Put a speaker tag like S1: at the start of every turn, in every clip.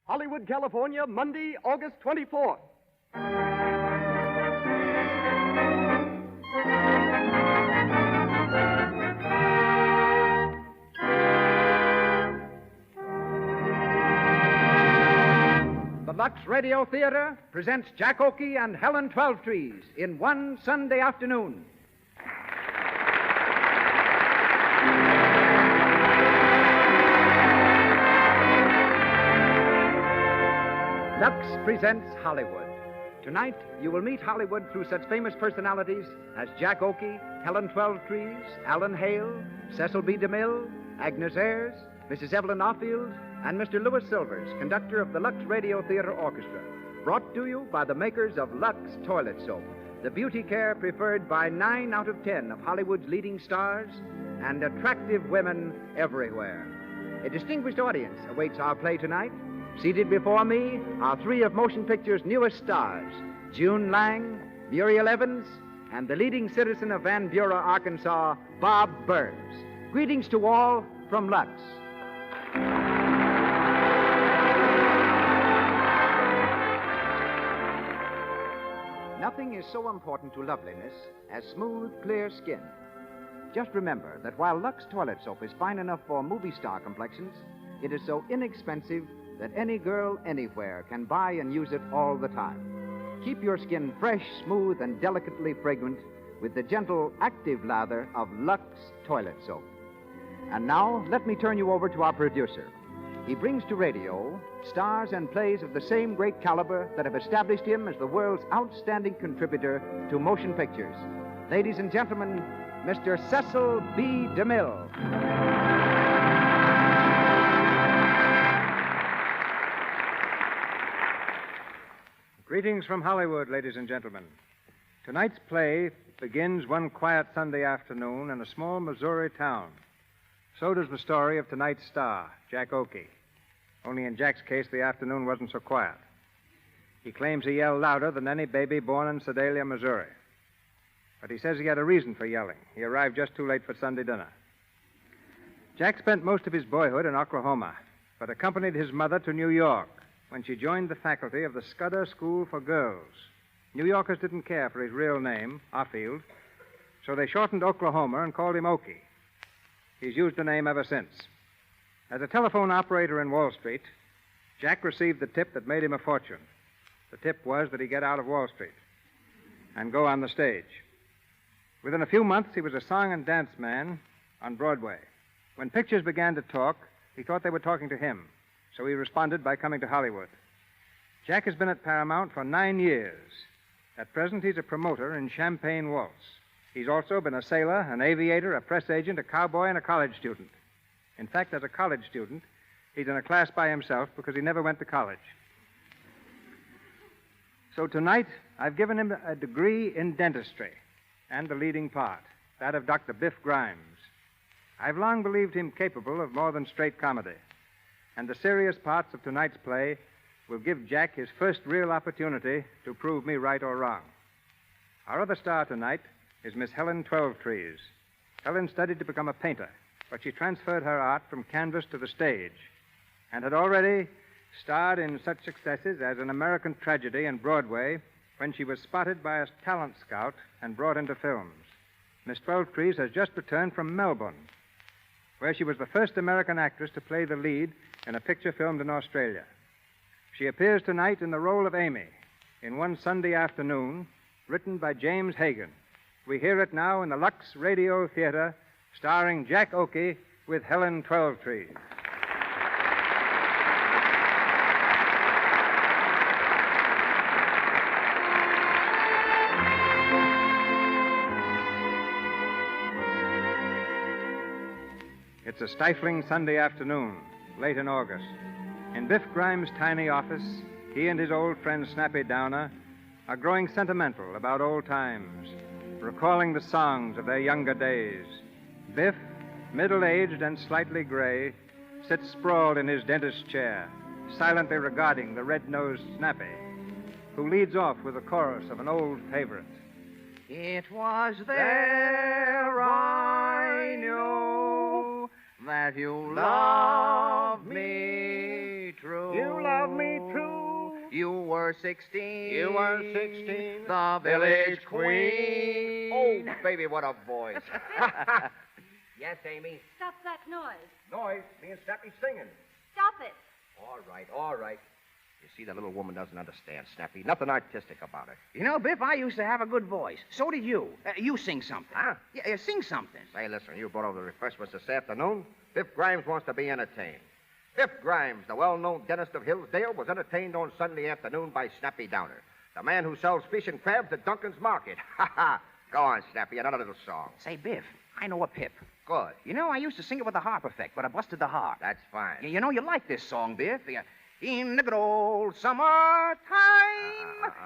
S1: Hollywood, California, Monday, August 24th.
S2: The Lux Radio Theater presents Jack Oakey and Helen Twelvetrees in One Sunday Afternoon. Lux presents Hollywood. Tonight, you will meet Hollywood through such famous personalities as Jack Oakey, Helen Twelvetrees, Alan Hale, Cecil B. DeMille, Agnes Ayres, Mrs. Evelyn Offield, and Mr. Louis Silvers, conductor of the Lux Radio Theater Orchestra. Brought to you by the makers of Lux Toilet Soap, the beauty care preferred by 9 out of 10 of Hollywood's leading stars and attractive women everywhere. A distinguished audience awaits our play tonight. Seated before me are 3 of motion picture's newest stars, June Lang, Muriel Evans, and the leading citizen of Van Buren, Arkansas, Bob Burns. Greetings to all from Lux. Nothing is so important to loveliness as smooth, clear skin. Just remember that while Lux Toilet Soap is fine enough for movie star complexions, it is so inexpensive that any girl anywhere can buy and use it all the time. Keep your skin fresh, smooth, and delicately fragrant with the gentle, active lather of Lux Toilet Soap. And now, let me turn you over to our producer. He brings to radio stars and plays of the same great caliber that have established him as the world's outstanding contributor to motion pictures. Ladies and gentlemen, Mr. Cecil B. DeMille.
S3: Greetings from Hollywood, ladies and gentlemen. Tonight's play begins one quiet Sunday afternoon in a small Missouri town. So does the story of tonight's star, Jack Oakey. Only in Jack's case, the afternoon wasn't so quiet. He claims he yelled louder than any baby born in Sedalia, Missouri. But he says he had a reason for yelling. He arrived just too late for Sunday dinner. Jack spent most of his boyhood in Oklahoma, but accompanied his mother to New York when she joined the faculty of the Scudder School for Girls. New Yorkers didn't care for his real name, Offield, so they shortened Oklahoma and called him Oakey. He's used the name ever since. As a telephone operator in Wall Street, Jack received the tip that made him a fortune. The tip was that he get out of Wall Street and go on the stage. Within a few months, he was a song and dance man on Broadway. When pictures began to talk, he thought they were talking to him, so he responded by coming to Hollywood. Jack has been at Paramount for 9 years. At present, he's a promoter in Champagne Waltz. He's also been a sailor, an aviator, a press agent, a cowboy, and a college student. In fact, as a college student, he's in a class by himself because he never went to college. So tonight, I've given him a degree in dentistry and the leading part, that of Dr. Biff Grimes. I've long believed him capable of more than straight comedy, and the serious parts of tonight's play will give Jack his first real opportunity to prove me right or wrong. Our other star tonight is Miss Helen Twelvetrees. Helen studied to become a painter, but she transferred her art from canvas to the stage and had already starred in such successes as An American Tragedy and Broadway when she was spotted by a talent scout and brought into films. Miss Twelvetrees has just returned from Melbourne, where she was the first American actress to play the lead in a picture filmed in Australia. She appears tonight in the role of Amy in One Sunday Afternoon, written by James Hagan. We hear it now in the Lux Radio Theater, starring Jack Oakey with Helen Twelvetrees. It's a stifling Sunday afternoon, late in August. In Biff Grimes' tiny office, he and his old friend Snappy Downer are growing sentimental about old times, recalling the songs of their younger days. Biff, middle-aged and slightly gray, sits sprawled in his dentist's chair, silently regarding the red-nosed Snappy, who leads off with a chorus of an old favorite.
S2: It was there I knew that you loved me true.
S3: You love me
S4: You were 16.
S5: You were 16.
S4: The village queen.
S5: Oh, baby, what a voice. Yes, Amy.
S6: Stop that noise.
S5: Noise. Me and Snappy singing.
S6: Stop it.
S5: All right, all right. You see, the little woman doesn't understand, Snappy. Nothing artistic about it.
S4: You know, Biff, I used to have a good voice. So did you. You sing something.
S5: Huh?
S4: Yeah, sing something.
S5: Say, listen, you brought over the refreshments this afternoon. Biff Grimes wants to be entertained. Biff Grimes, the well-known dentist of Hillsdale, was entertained on Sunday afternoon by Snappy Downer, the man who sells fish and crabs at Duncan's Market. Ha ha! Go on, Snappy, another little song.
S4: Say, Biff, I know a pip.
S5: Good.
S4: You know, I used to sing it with a harp effect, but I busted the harp.
S5: That's fine.
S4: You know, you like this song, Biff. In the good old summertime.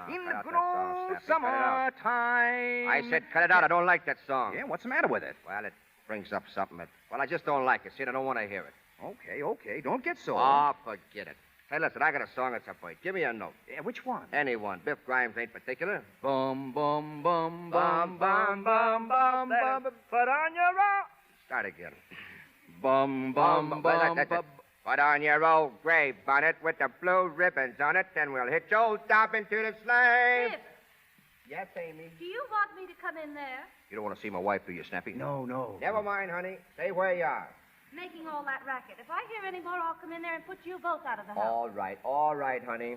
S4: In the
S5: cut out
S4: good
S5: that song,
S4: old
S5: Snappy, cut it out.
S4: summertime.
S5: I said cut it out. I don't like that song.
S4: Yeah, what's the matter with it?
S5: Well, it brings up something that... Well, I just don't like it. See, I don't want to hear it.
S4: Okay. Don't get sore.
S5: Oh, forget it. Hey, listen, I got a song that's a fight. Give me a note.
S4: Yeah, which one?
S5: Any one. Biff Grimes ain't particular.
S4: Bum, bum, bum, bum, bum, bum, bum, bum.
S5: Put on your old... Start again.
S4: Bum, bum, bum,
S5: That's it.
S4: bum.
S5: Put on your old gray bonnet with the blue ribbons on it, then we'll hit old Dob into the sleigh.
S6: Biff,
S5: Yes, Amy.
S6: do you want me to come in there?
S5: You don't want to see my wife, do you, Snappy?
S4: No.
S5: Never mind, honey. Stay where you are.
S6: Making all that racket. If I hear any more, I'll come in there and put you both out of the house.
S5: All right, honey.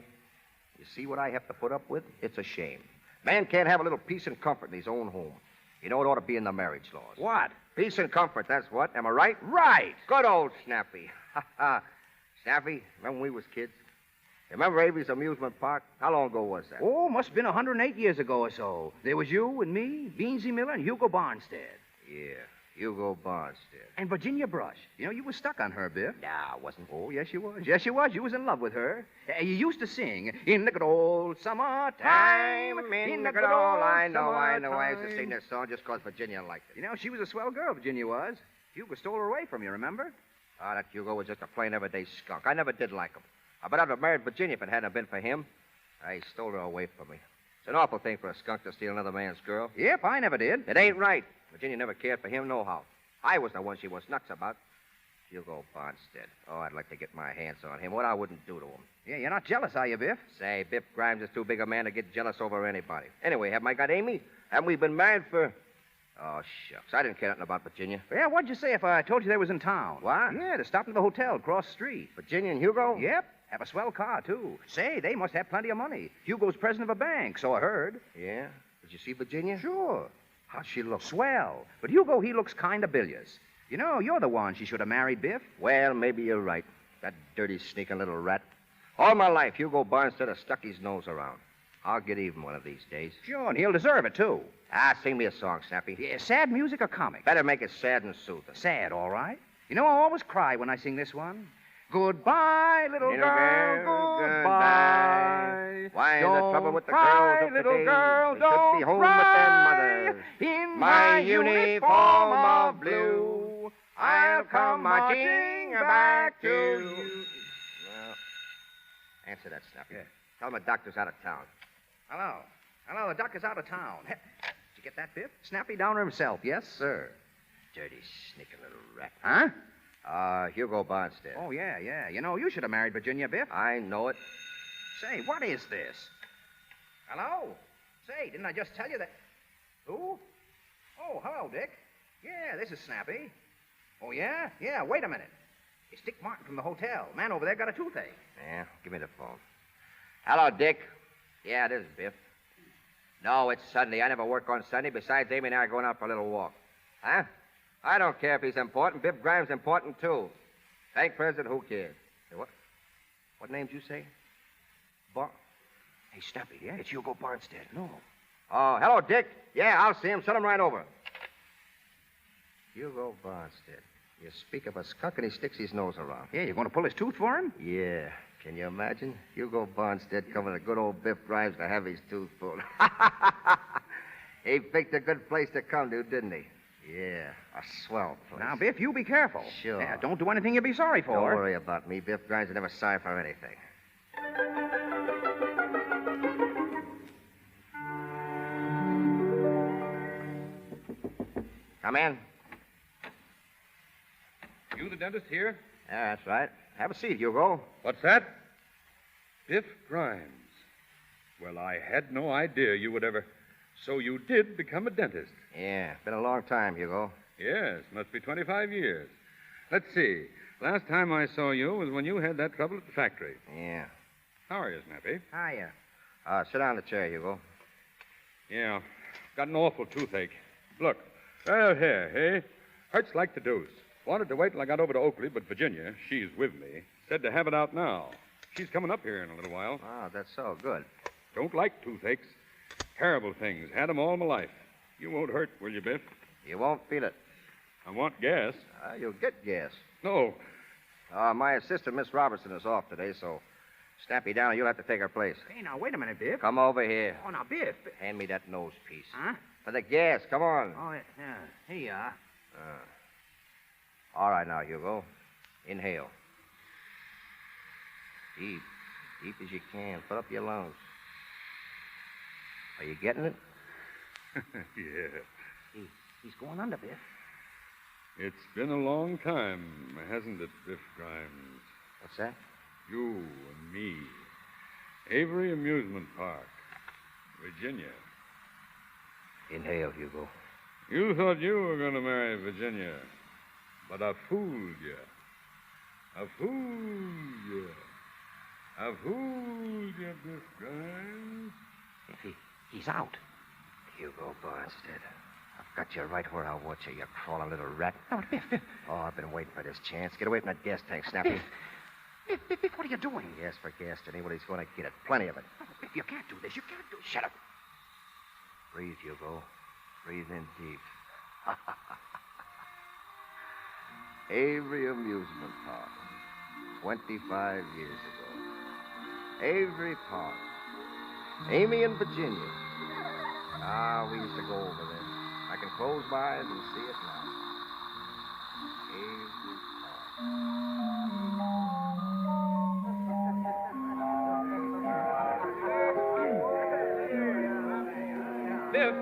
S5: You see what I have to put up with? It's a shame. Man can't have a little peace and comfort in his own home. You know, it ought to be in the marriage laws.
S4: What?
S5: Peace and comfort, that's what. Am I right?
S4: Right.
S5: Good old Snappy. Ha ha. Snappy, remember when we was kids? Remember Avery's amusement park? How long ago was that?
S4: Oh, must have been 108 years ago or so. There was you and me, Beansy Miller, and Hugo Barnstead.
S5: Yeah, Hugo Barnstead.
S4: And Virginia Brush. You know, you were stuck on her, Biff.
S5: Nah, I wasn't.
S4: Oh, yes, you was. Yes, you was. You was in love with her. You used to sing, in the good old summertime.
S5: In the good old... I know. I used to
S4: summertime.
S5: sing this song just 'cause Virginia liked it.
S4: You know, she was a swell girl, Virginia was. Hugo stole her away from you, remember?
S5: Ah, that Hugo was just a plain everyday skunk. I never did like him. But I'd have married Virginia if it hadn't been for him. He stole her away from me. It's an awful thing for a skunk to steal another man's girl.
S4: Yep, I never did.
S5: It ain't right. Virginia never cared for him nohow. I was the one she was nuts about. Hugo Barnstead. Oh, I'd like to get my hands on him. What I wouldn't do to him.
S4: Yeah, you're not jealous, are you, Biff?
S5: Say, Biff Grimes is too big a man to get jealous over anybody. Anyway, haven't I got Amy? Haven't we been married for... Oh, shucks. I didn't care nothing about Virginia.
S4: Yeah, what'd you say if I told you they was in town?
S5: What?
S4: Yeah, to stop at the hotel across the street.
S5: Virginia and Hugo?
S4: Yep. Have a swell car, too. Say, they must have plenty of money. Hugo's president of a bank, so I heard.
S5: Yeah? Did you see Virginia?
S4: Sure.
S5: How'd she look?
S4: Swell. But Hugo, he looks kind of bilious. You know, you're the one she should have married, Biff.
S5: Well, maybe you're right. That dirty, sneaking little rat. All my life, Hugo Barnstead has stuck his nose around. I'll get even one of these days.
S4: Sure, and he'll deserve it, too.
S5: Sing me a song, Snappy.
S4: Yeah, sad music or comic?
S5: Better make it sad and soothing.
S4: Sad, all right. You know, I always cry when I sing this one. Goodbye, little girl, goodbye.
S5: Why is
S4: Don't
S5: the trouble with the
S4: cry,
S5: girls of
S4: little
S5: today?
S4: girl,
S5: They
S4: don't
S5: should be home
S4: cry.
S5: with their mothers.
S4: In
S5: My uniform of blue, I'll come marching back to you. Well, answer that, Snappy.
S4: Yeah.
S5: Tell him the doctor's out of town.
S4: Hello, the doctor's out of town. Did you get that, Biff? Snappy Downer himself, yes, sir.
S5: Dirty, sneaking little rat.
S4: Huh?
S5: Hugo Barnstead.
S4: Oh, yeah. You know, you should have married Virginia, Biff.
S5: I know it.
S4: Say, what is this? Hello? Say, didn't I just tell you that... Who? Oh, hello, Dick. Yeah, this is Snappy. Oh, yeah? Yeah, wait a minute. It's Dick Martin from the hotel. Man over there got a toothache.
S5: Yeah, give me the phone. Hello, Dick. Yeah, this is Biff. No, it's Sunday. I never work on Sunday. Besides, Amy and I are going out for a little walk. Huh? I don't care if he's important. Biff Grimes important, too. Bank president, who cares? Hey, what name did you say?
S4: Hey, Snappy, yeah? It's Hugo Barnstead. No.
S5: Oh, hello, Dick. Yeah, I'll see him. Send him right over. Hugo Barnstead. You speak of a skunk and he sticks his nose around.
S4: Yeah, you're going to pull his tooth for him?
S5: Yeah. Can you imagine? Hugo Barnstead coming to good old Biff Grimes to have his tooth pulled. He picked a good place to come to, didn't he? Yeah, a swell place.
S4: Now, Biff, you be careful.
S5: Sure.
S4: Yeah, don't do anything you'll be sorry for.
S5: Don't worry about me. Biff Grimes is never sorry for anything. Come in.
S7: You the dentist here?
S5: Yeah, that's right. Have a seat, Hugo.
S7: What's that? Biff Grimes. Well, I had no idea you would ever. So you did become a dentist?
S5: Yeah, been a long time, Hugo.
S7: Yes, must be 25 years. Let's see. Last time I saw you was when you had that trouble at the factory.
S5: Yeah.
S7: How are you, Snappy?
S5: Hiya. Sit down in the chair, Hugo.
S7: Yeah, got an awful toothache. Look, right here, hey? Hurts like the deuce. Wanted to wait till I got over to Oakley, but Virginia, she's with me, said to have it out now. She's coming up here in a little while.
S5: Oh, that's so good.
S7: Don't like toothaches. Terrible things. Had 'em all my life. You won't hurt, will you, Biff?
S5: You won't feel it.
S7: I want gas.
S5: You'll get gas.
S7: No.
S5: My assistant, Miss Robertson, is off today, so Snappy down, you'll have to take her place.
S4: Hey, now, wait a minute, Biff.
S5: Come over here.
S4: Oh, now, Biff.
S5: Hand me that nose piece.
S4: Huh?
S5: For the gas, come on.
S4: Oh, yeah. Here you are.
S5: All right, now, Hugo. Inhale. Deep. Deep as you can. Put up your lungs. Are you getting it?
S7: Yeah.
S4: He's going under, Biff.
S7: It's been a long time, hasn't it, Biff Grimes?
S5: What's that?
S7: You and me. Avery Amusement Park. Virginia.
S5: Inhale, Hugo.
S7: You thought you were going to marry Virginia, but I fooled you. I fooled you. I fooled you, Biff Grimes.
S4: He's out.
S5: Hugo Barnstead. I've got you right where I want you, you crawling little rat.
S4: No, Biff.
S5: Oh, I've been waiting for this chance. Get away from that gas tank, Snappy.
S4: Biff, what are you doing?
S5: Yes, for gas, anybody's going to get it. Plenty of it.
S4: Oh, Biff, you can't do this. You can't do this.
S5: Shut up. Breathe, Hugo. Breathe in deep. Avery Amusement Park. 25 years ago. Avery Park. Amy and Virginia. We used to go over there. I can close my eyes and see it now. Avery Park.
S7: Biff?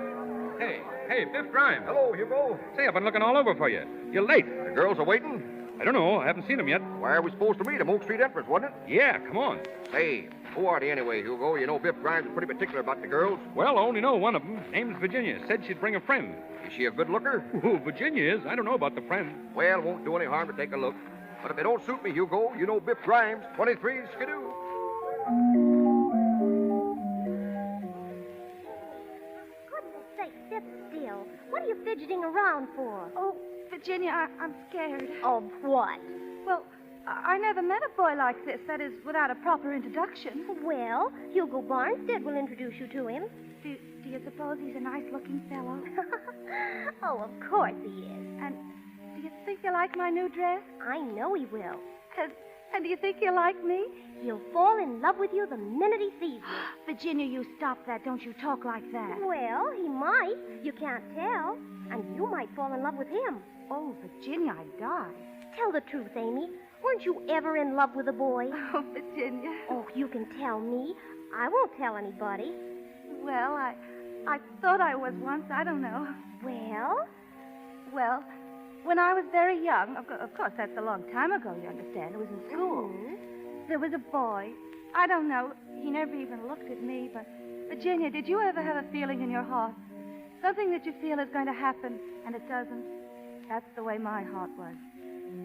S7: Hey, Biff Grimes.
S4: Hello, Hugo.
S7: Say, I've been looking all over for you. You're late.
S4: The girls are waiting.
S7: I don't know. I haven't seen them yet.
S4: Where are we supposed to meet them? Oak Street entrance, wasn't it?
S7: Yeah, come on.
S4: Say, who are they anyway, Hugo? You know Biff Grimes is pretty particular about the girls.
S7: Well, I only know one of them. Name's Virginia. Said she'd bring a friend.
S4: Is she a good looker?
S7: Who Virginia is? I don't know about the friend.
S4: Well, won't do any harm to take a look. But if it don't suit me, Hugo, you know Biff Grimes, 23 Skidoo.
S8: Goodness sake, sit still. What are you fidgeting around for?
S6: Oh, Virginia, I'm scared.
S8: Of what?
S6: Well, I never met a boy like this. That is, without a proper introduction.
S8: Well, Hugo Barnstead will introduce you to him.
S6: Do you suppose he's a nice-looking fellow?
S8: Oh, of course he is.
S6: And do you think you like my new dress?
S8: I know he will.
S6: And do you think he'll like me?
S8: He'll fall in love with you the minute he sees you.
S6: Virginia, you stop that. Don't you talk like that.
S8: Well, he might. You can't tell. And you might fall in love with him.
S6: Oh, Virginia, I'd die.
S8: Tell the truth, Amy. Weren't you ever in love with a boy?
S6: Oh, Virginia.
S8: Oh, you can tell me. I won't tell anybody.
S6: Well, I thought I was once. I don't know.
S8: Well,
S6: when I was very young, of course, that's a long time ago, you understand. It was in school.
S8: Mm-hmm.
S6: There was a boy. I don't know. He never even looked at me, but... Virginia, did you ever have a feeling in your heart? Something that you feel is going to happen, and it doesn't? That's the way my heart was.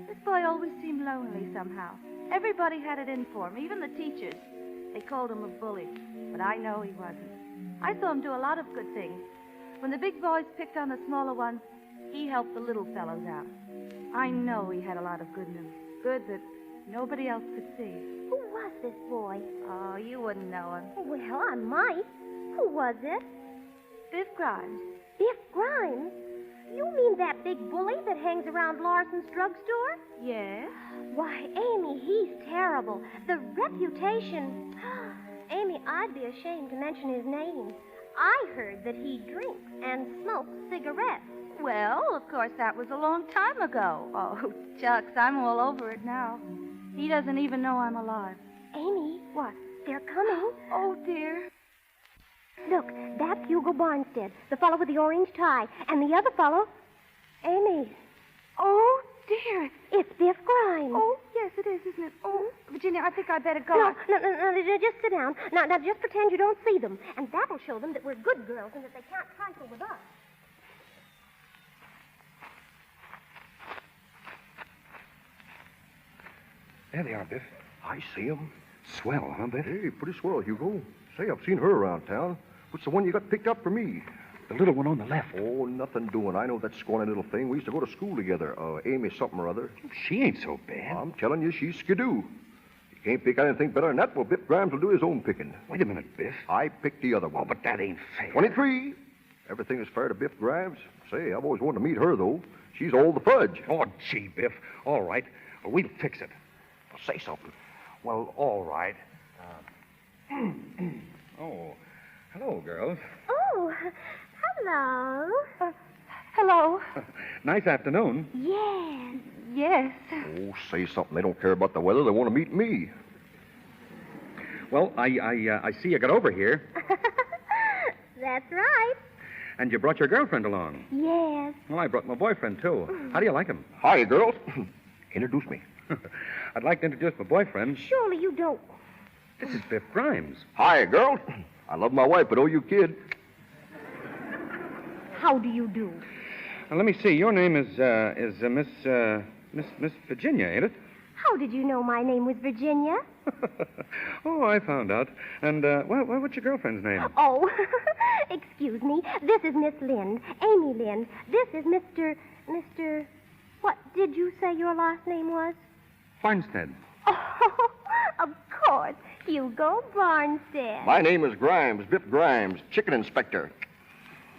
S6: This boy always seemed lonely somehow. Everybody had it in for him, even the teachers. They called him a bully, but I know he wasn't. I saw him do a lot of good things. When the big boys picked on the smaller ones, he helped the little fellows out. I know he had a lot of good news. Good that nobody else could see.
S8: who was this boy?
S6: Oh, you wouldn't know him.
S8: Well, I might. Who was it?
S6: Biff Grimes.
S8: Biff Grimes? You mean that big bully that hangs around Larson's drugstore?
S6: Yes?
S8: Why, Amy, he's terrible. The reputation... Amy, I'd be ashamed to mention his name. I heard that he drinks and smokes cigarettes.
S6: Well, of course, that was a long time ago. Oh, shucks, I'm all over it now. He doesn't even know I'm alive.
S8: Amy.
S6: What?
S8: They're coming.
S6: Oh, dear.
S8: Look, that's Hugo Barnstead, the fellow with the orange tie. And the other fellow... Amy.
S6: Oh, dear.
S8: It's Biff Grimes.
S6: Oh, yes, it is, isn't it? Oh, Virginia, I think I'd better go.
S8: No, just sit down. Now, just pretend you don't see them. And that'll show them that we're good girls and that they can't trifle with us.
S7: There they are, Biff.
S9: I see him.
S7: Swell, huh, Biff?
S9: Hey, pretty swell, Hugo. Say, I've seen her around town. What's the one you got picked up for me?
S7: The little one on the left.
S9: Oh, nothing doing. I know that scrawny little thing. We used to go to school together. Amy something or other.
S7: She ain't so bad.
S9: I'm telling you, she's skidoo. You can't pick anything better than that. Well, Biff Grimes will do his own picking.
S7: Wait a minute, Biff.
S9: I picked the other one.
S7: Oh, but that ain't fair.
S9: 23. Everything is fair to Biff Grimes. Say, I've always wanted to meet her, though. She's all the fudge.
S7: Oh, gee, Biff. All right. Well, we'll fix it.
S9: Well, say something.
S7: Well, all right. Oh, hello, girls.
S8: Oh, hello.
S6: Hello.
S7: Nice afternoon.
S8: Yes.
S6: Yes.
S9: Oh, say something. They don't care about the weather. They want to meet me.
S7: Well, I see you got over here,
S8: That's right.
S7: and you brought your girlfriend along.
S8: Yes.
S7: Well, I brought my boyfriend, too. How do you like him?
S9: Hi, girls. Introduce me.
S7: I'd like to introduce my boyfriend.
S8: Surely you don't.
S7: This is Biff Grimes.
S9: Hi, girls. I love my wife, but oh, you kid.
S8: How do you do?
S7: Now, let me see. Your name is Miss Virginia, ain't it?
S8: How did you know my name was Virginia?
S7: Oh, I found out. And, what's your girlfriend's name?
S8: Oh, excuse me. This is Miss Lind, Amy Lind. This is Mr. What did you say your last name was?
S7: Farnstead.
S8: Oh, of course. Hugo Barnstead.
S9: My name is Grimes, Biff Grimes, chicken inspector.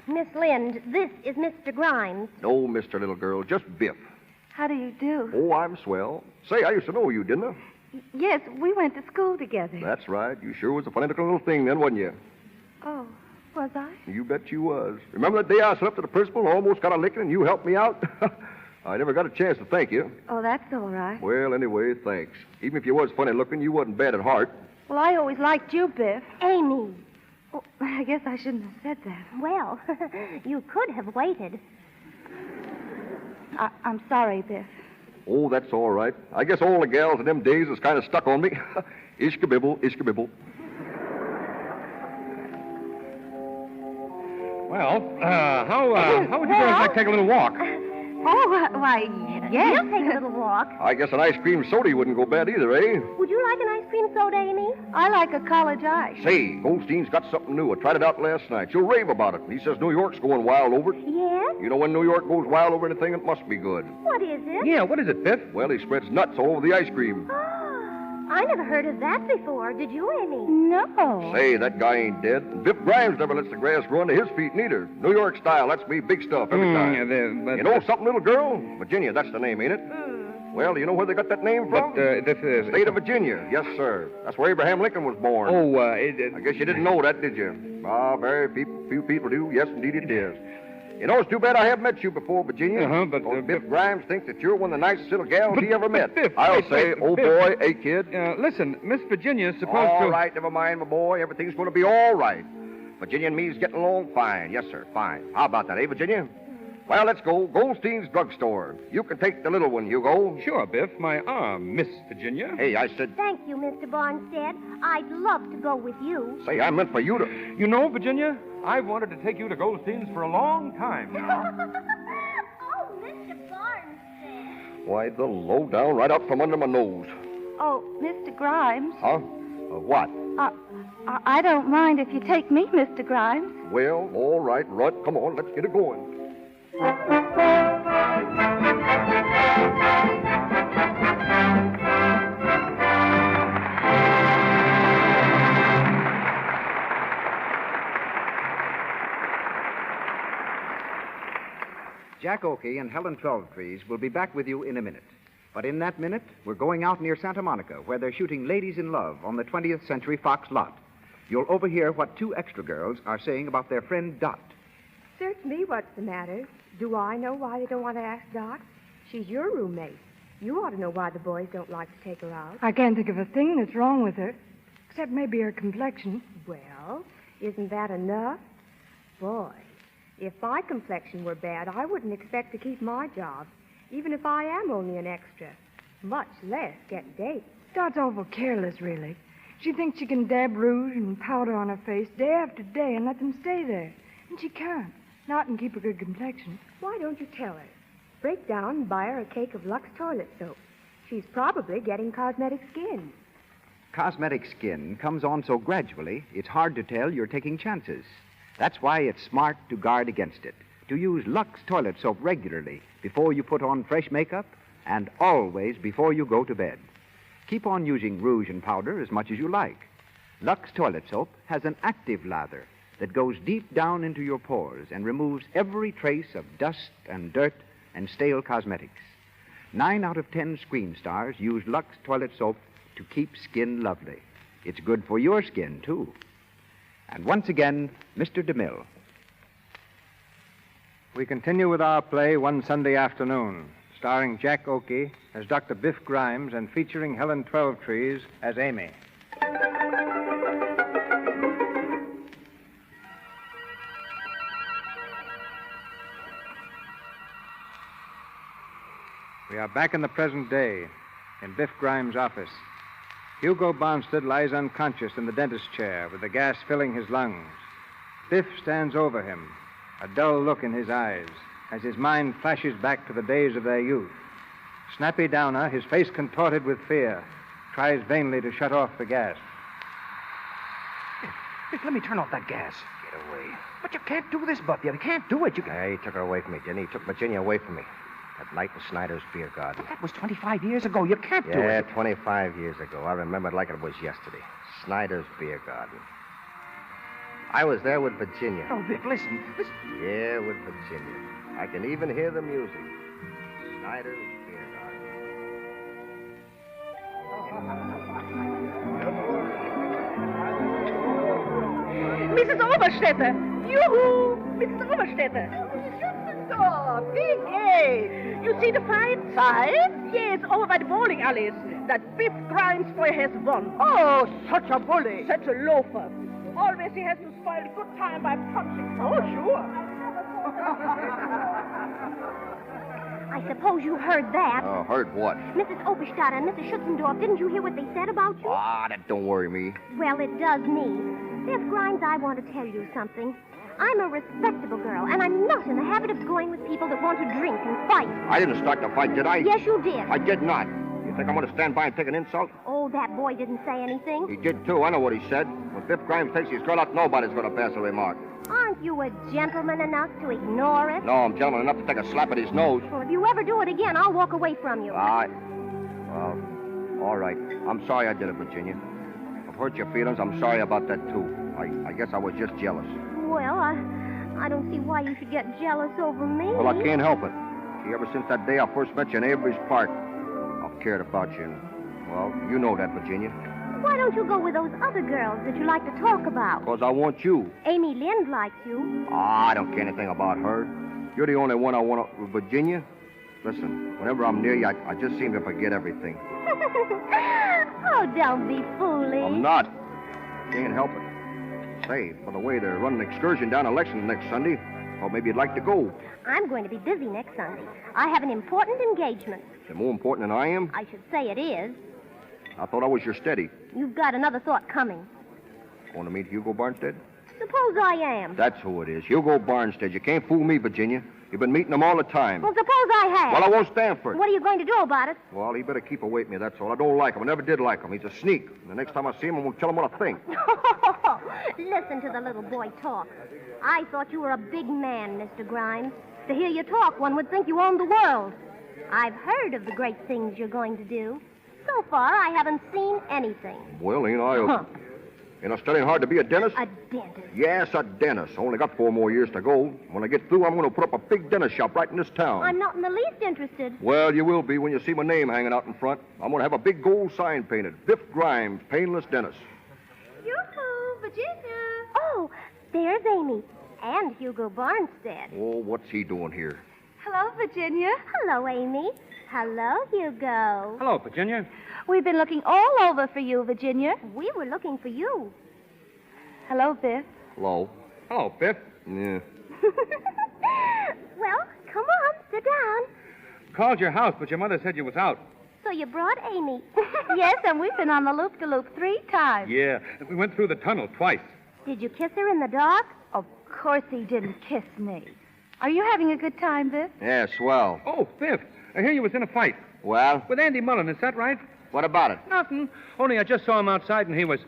S8: Miss Lind, this is Mr. Grimes.
S9: No, Mr. Little Girl, just Biff.
S6: How do you do?
S9: Oh, I'm swell. Say, I used to know you, didn't I?
S6: Yes, we went to school together.
S9: That's right. You sure was a funny little thing then, wasn't you?
S6: Oh, was I?
S9: You bet you was. Remember that day I stood up to the principal and almost got a licking and you helped me out? I never got a chance to thank you.
S6: Oh, that's all right.
S9: Well, anyway, thanks. Even if you was funny looking, you wasn't bad at heart.
S6: Well, I always liked you, Biff.
S8: Amy.
S6: Oh, I guess I shouldn't have said that.
S8: Well, you could have waited.
S6: I'm sorry, Biff.
S9: Oh, that's all right. I guess all the gals in them days is kind of stuck on me. Ishka-bibble, ishka-bibble.
S7: Well, how would you girls like to take a little walk?
S6: Oh, why, yes.
S8: We'll take a little walk.
S9: I guess an ice cream soda wouldn't go bad either, eh?
S8: Would you like an ice cream soda, Amy?
S6: I like a college ice.
S9: Say, Goldstein's got something new. I tried it out last night. You'll rave about it. He says New York's going wild over it.
S8: Yes?
S9: You know when New York goes wild over anything, it must be good.
S8: What is it?
S7: Yeah, what is it, Biff?
S9: Well, he spreads nuts all over the ice cream.
S8: I never heard of that before. Did you, Amy?
S6: No.
S9: Say, that guy ain't dead. And Biff Grimes never lets the grass grow under his feet, neither. New York style, that's me, big stuff every time. You know something, little girl? Virginia, that's the name, ain't it? Well, you know where they got that name from? State of Virginia. Yes, sir. That's where Abraham Lincoln was born. I guess you didn't know that, did you? Ah, very few people do. Yes, indeed it is. You know, it's too bad I haven't met you before, Virginia.
S7: But
S9: Biff Grimes thinks that you're one of the nicest little gals he ever met.
S7: Biff,
S9: I'll
S7: wait,
S9: say, oh
S7: Biff.
S9: boy, hey kid.
S7: Listen, Miss Virginia's supposed
S9: All
S7: to...
S9: right, never mind, my boy. Everything's going to be all right. Virginia and me's getting along fine. Yes, sir, fine. How about that, eh, Virginia? Well, let's go. Goldstein's drugstore. You can take the little one, Hugo.
S7: Sure, Biff. My arm, Miss Virginia.
S9: Hey, I said,
S8: Thank you, Mr. Barnstead. I'd love to go with you.
S9: say, I meant for you to...
S7: You know, Virginia, I've wanted to take you to Goldstein's for a long time now.
S8: Oh, Mr. Barnstead.
S9: Why, the low down right out from under my nose.
S6: Oh, Mr. Grimes.
S9: Huh? What?
S6: I don't mind if you take me, Mr. Grimes.
S9: Well, all right, Rudd. Come on, let's get it going.
S2: Jack Oakey and Helen Twelvetrees will be back with you in a minute. But in that minute, we're going out near Santa Monica, where they're shooting Ladies in Love on the 20th Century Fox lot. You'll overhear what two extra girls are saying about their friend Dot.
S10: Search me what's the matter. Do I know why they don't want to ask Dot? She's your roommate. You ought to know why the boys don't like to take her out.
S11: I can't think of a thing that's wrong with her, except maybe her complexion.
S10: Well, isn't that enough? Boy, if my complexion were bad, I wouldn't expect to keep my job. even if I am only an extra, much less get dates.
S11: Dot's awful careless, really. She thinks she can dab rouge and powder on her face day after day and let them stay there. And she can't. Not and keep a good complexion.
S10: Why don't you tell her? Break down and buy her a cake of Lux toilet soap. She's probably getting cosmetic skin.
S2: Cosmetic skin comes on so gradually, it's hard to tell you're taking chances. That's why it's smart to guard against it. To use Lux toilet soap regularly before you put on fresh makeup and always before you go to bed. Keep on using rouge and powder as much as you like. Lux toilet soap has an active lather that goes deep down into your pores and removes every trace of dust and dirt and stale cosmetics. 9 out of 10 screen stars use Lux toilet soap to keep skin lovely. It's good for your skin, too. And once again, Mr. DeMille.
S3: We continue with our play One Sunday Afternoon, starring Jack Oakey as Dr. Biff Grimes and featuring Helen Twelvetrees as Amy. We are back in the present day, in Biff Grimes' office. Hugo Barnstead lies unconscious in the dentist's chair with the gas filling his lungs. Biff stands over him, a dull look in his eyes, as his mind flashes back to the days of their youth. Snappy Downer, his face contorted with fear, tries vainly to shut off the gas.
S4: Biff, let me turn off that gas.
S9: Get away.
S4: But you can't do this, Buff. You can't do it.
S9: Hey, he took her away from me, didn't he? He took Virginia away from me. That night in Snyder's Beer Garden.
S4: But that was 25 years ago. You can't do
S9: Yeah,
S4: it.
S9: 25 years ago. I remember it like it was yesterday. Snyder's Beer Garden. I was there with Virginia.
S4: Oh, Biff, listen.
S9: Yeah, with Virginia. I can even hear the music. Snyder's Beer
S12: Mrs. Oberstädter! Yoo-hoo! Mrs. Oberstädter! Oh, big A! You see the fight? Fight? Yes, over by the bowling alleys. That Biff Grimes boy has won. Oh, such a bully. Such a loafer. Always he has to spoil a good time by punching. Oh, sure.
S8: I suppose you heard that.
S9: Heard what?
S8: Mrs. Oberstadt and Mrs. Schutzendorf, didn't you hear what they said about you?
S9: Ah, that don't worry me.
S8: Well, it does me. Biff Grimes, I want to tell you something. I'm a respectable girl, and I'm not in the habit of going with people that want to drink and fight.
S9: I didn't start the fight, did I?
S8: Yes, you did.
S9: I did not. You think I'm going to stand by and take an insult?
S8: Oh, that boy didn't say anything.
S9: He did, too. I know what he said. When Biff Grimes takes his girl out, nobody's going to pass a remark.
S8: Aren't you a gentleman enough to ignore it?
S9: No, I'm gentleman enough to take a slap at his nose.
S8: Well, if you ever do it again, I'll walk away from you.
S9: Well, all right. I'm sorry I did it, Virginia. I've hurt your feelings. I'm sorry about that, too. I guess I was just jealous.
S8: Well, I don't see why you should get jealous over me.
S9: Well, I can't help it. See, ever since that day I first met you in Avery's Park, I've cared about you. And, well, you know that, Virginia.
S8: Why don't you go with those other girls that you like to talk about?
S9: Because I want you.
S8: Amy Lind likes you.
S9: I don't care anything about her. You're the only one I want to... Virginia, listen, whenever I'm near you, I just seem to forget everything.
S8: Oh, don't be foolish.
S9: I'm not. Can't help it. Say, by the way, they're running an excursion down to Lexington next Sunday. Well, maybe you'd like to go.
S8: I'm going to be busy next Sunday. I have an important engagement.
S9: Is it more important than I am?
S8: I should say it is.
S9: I thought I was your steady.
S8: You've got another thought coming.
S9: Want to meet Hugo Barnstead?
S8: Suppose I am.
S9: That's who it is. Hugo Barnstead. You can't fool me, Virginia. You've been meeting him all the time.
S8: Well, suppose I have.
S9: Well, I won't stand for it.
S8: What are you going to do about it?
S9: Well, he better keep away from me, that's all. I don't like him. I never did like him. He's a sneak. And the next time I see him, I'm going to tell him what I think.
S8: Listen to the little boy talk. I thought you were a big man, Mr. Grimes. To hear you talk, one would think you owned the world. I've heard of the great things you're going to do. So far, I haven't seen anything.
S9: Well, ain't I? Ain't I studying hard to be a dentist?
S8: A dentist?
S9: Yes, a dentist. I only got 4 more years to go. When I get through, I'm going to put up a big dentist shop right in this town.
S8: I'm not in the least interested.
S9: Well, you will be when you see my name hanging out in front. I'm going to have a big gold sign painted. Biff Grimes, painless dentist.
S8: Yoo-hoo, Virginia. Oh, there's Amy. And Hugo Barnstead.
S9: Oh, what's he doing here?
S6: Hello, Virginia.
S8: Hello, Amy. Hello, Hugo.
S3: Hello, Virginia.
S6: We've been looking all over for you, Virginia.
S8: We were looking for you.
S6: Hello, Biff.
S9: Hello.
S3: Hello, Biff.
S9: Yeah.
S8: Well, come on, sit down.
S7: called your house, but your mother said you was out.
S8: So you brought Amy.
S6: Yes, and we've been on the loop-de-loop 3 times.
S7: Yeah, we went through the tunnel twice.
S8: Did you kiss her in the dark?
S6: Of course he didn't kiss me. Are you having a good time, Biff?
S9: Yeah, swell.
S7: Oh, Biff, I hear you was in a fight.
S9: Well,
S7: With Andy Mullen, is that right?
S9: what about it?
S7: Nothing. Only I just saw him outside, and he was...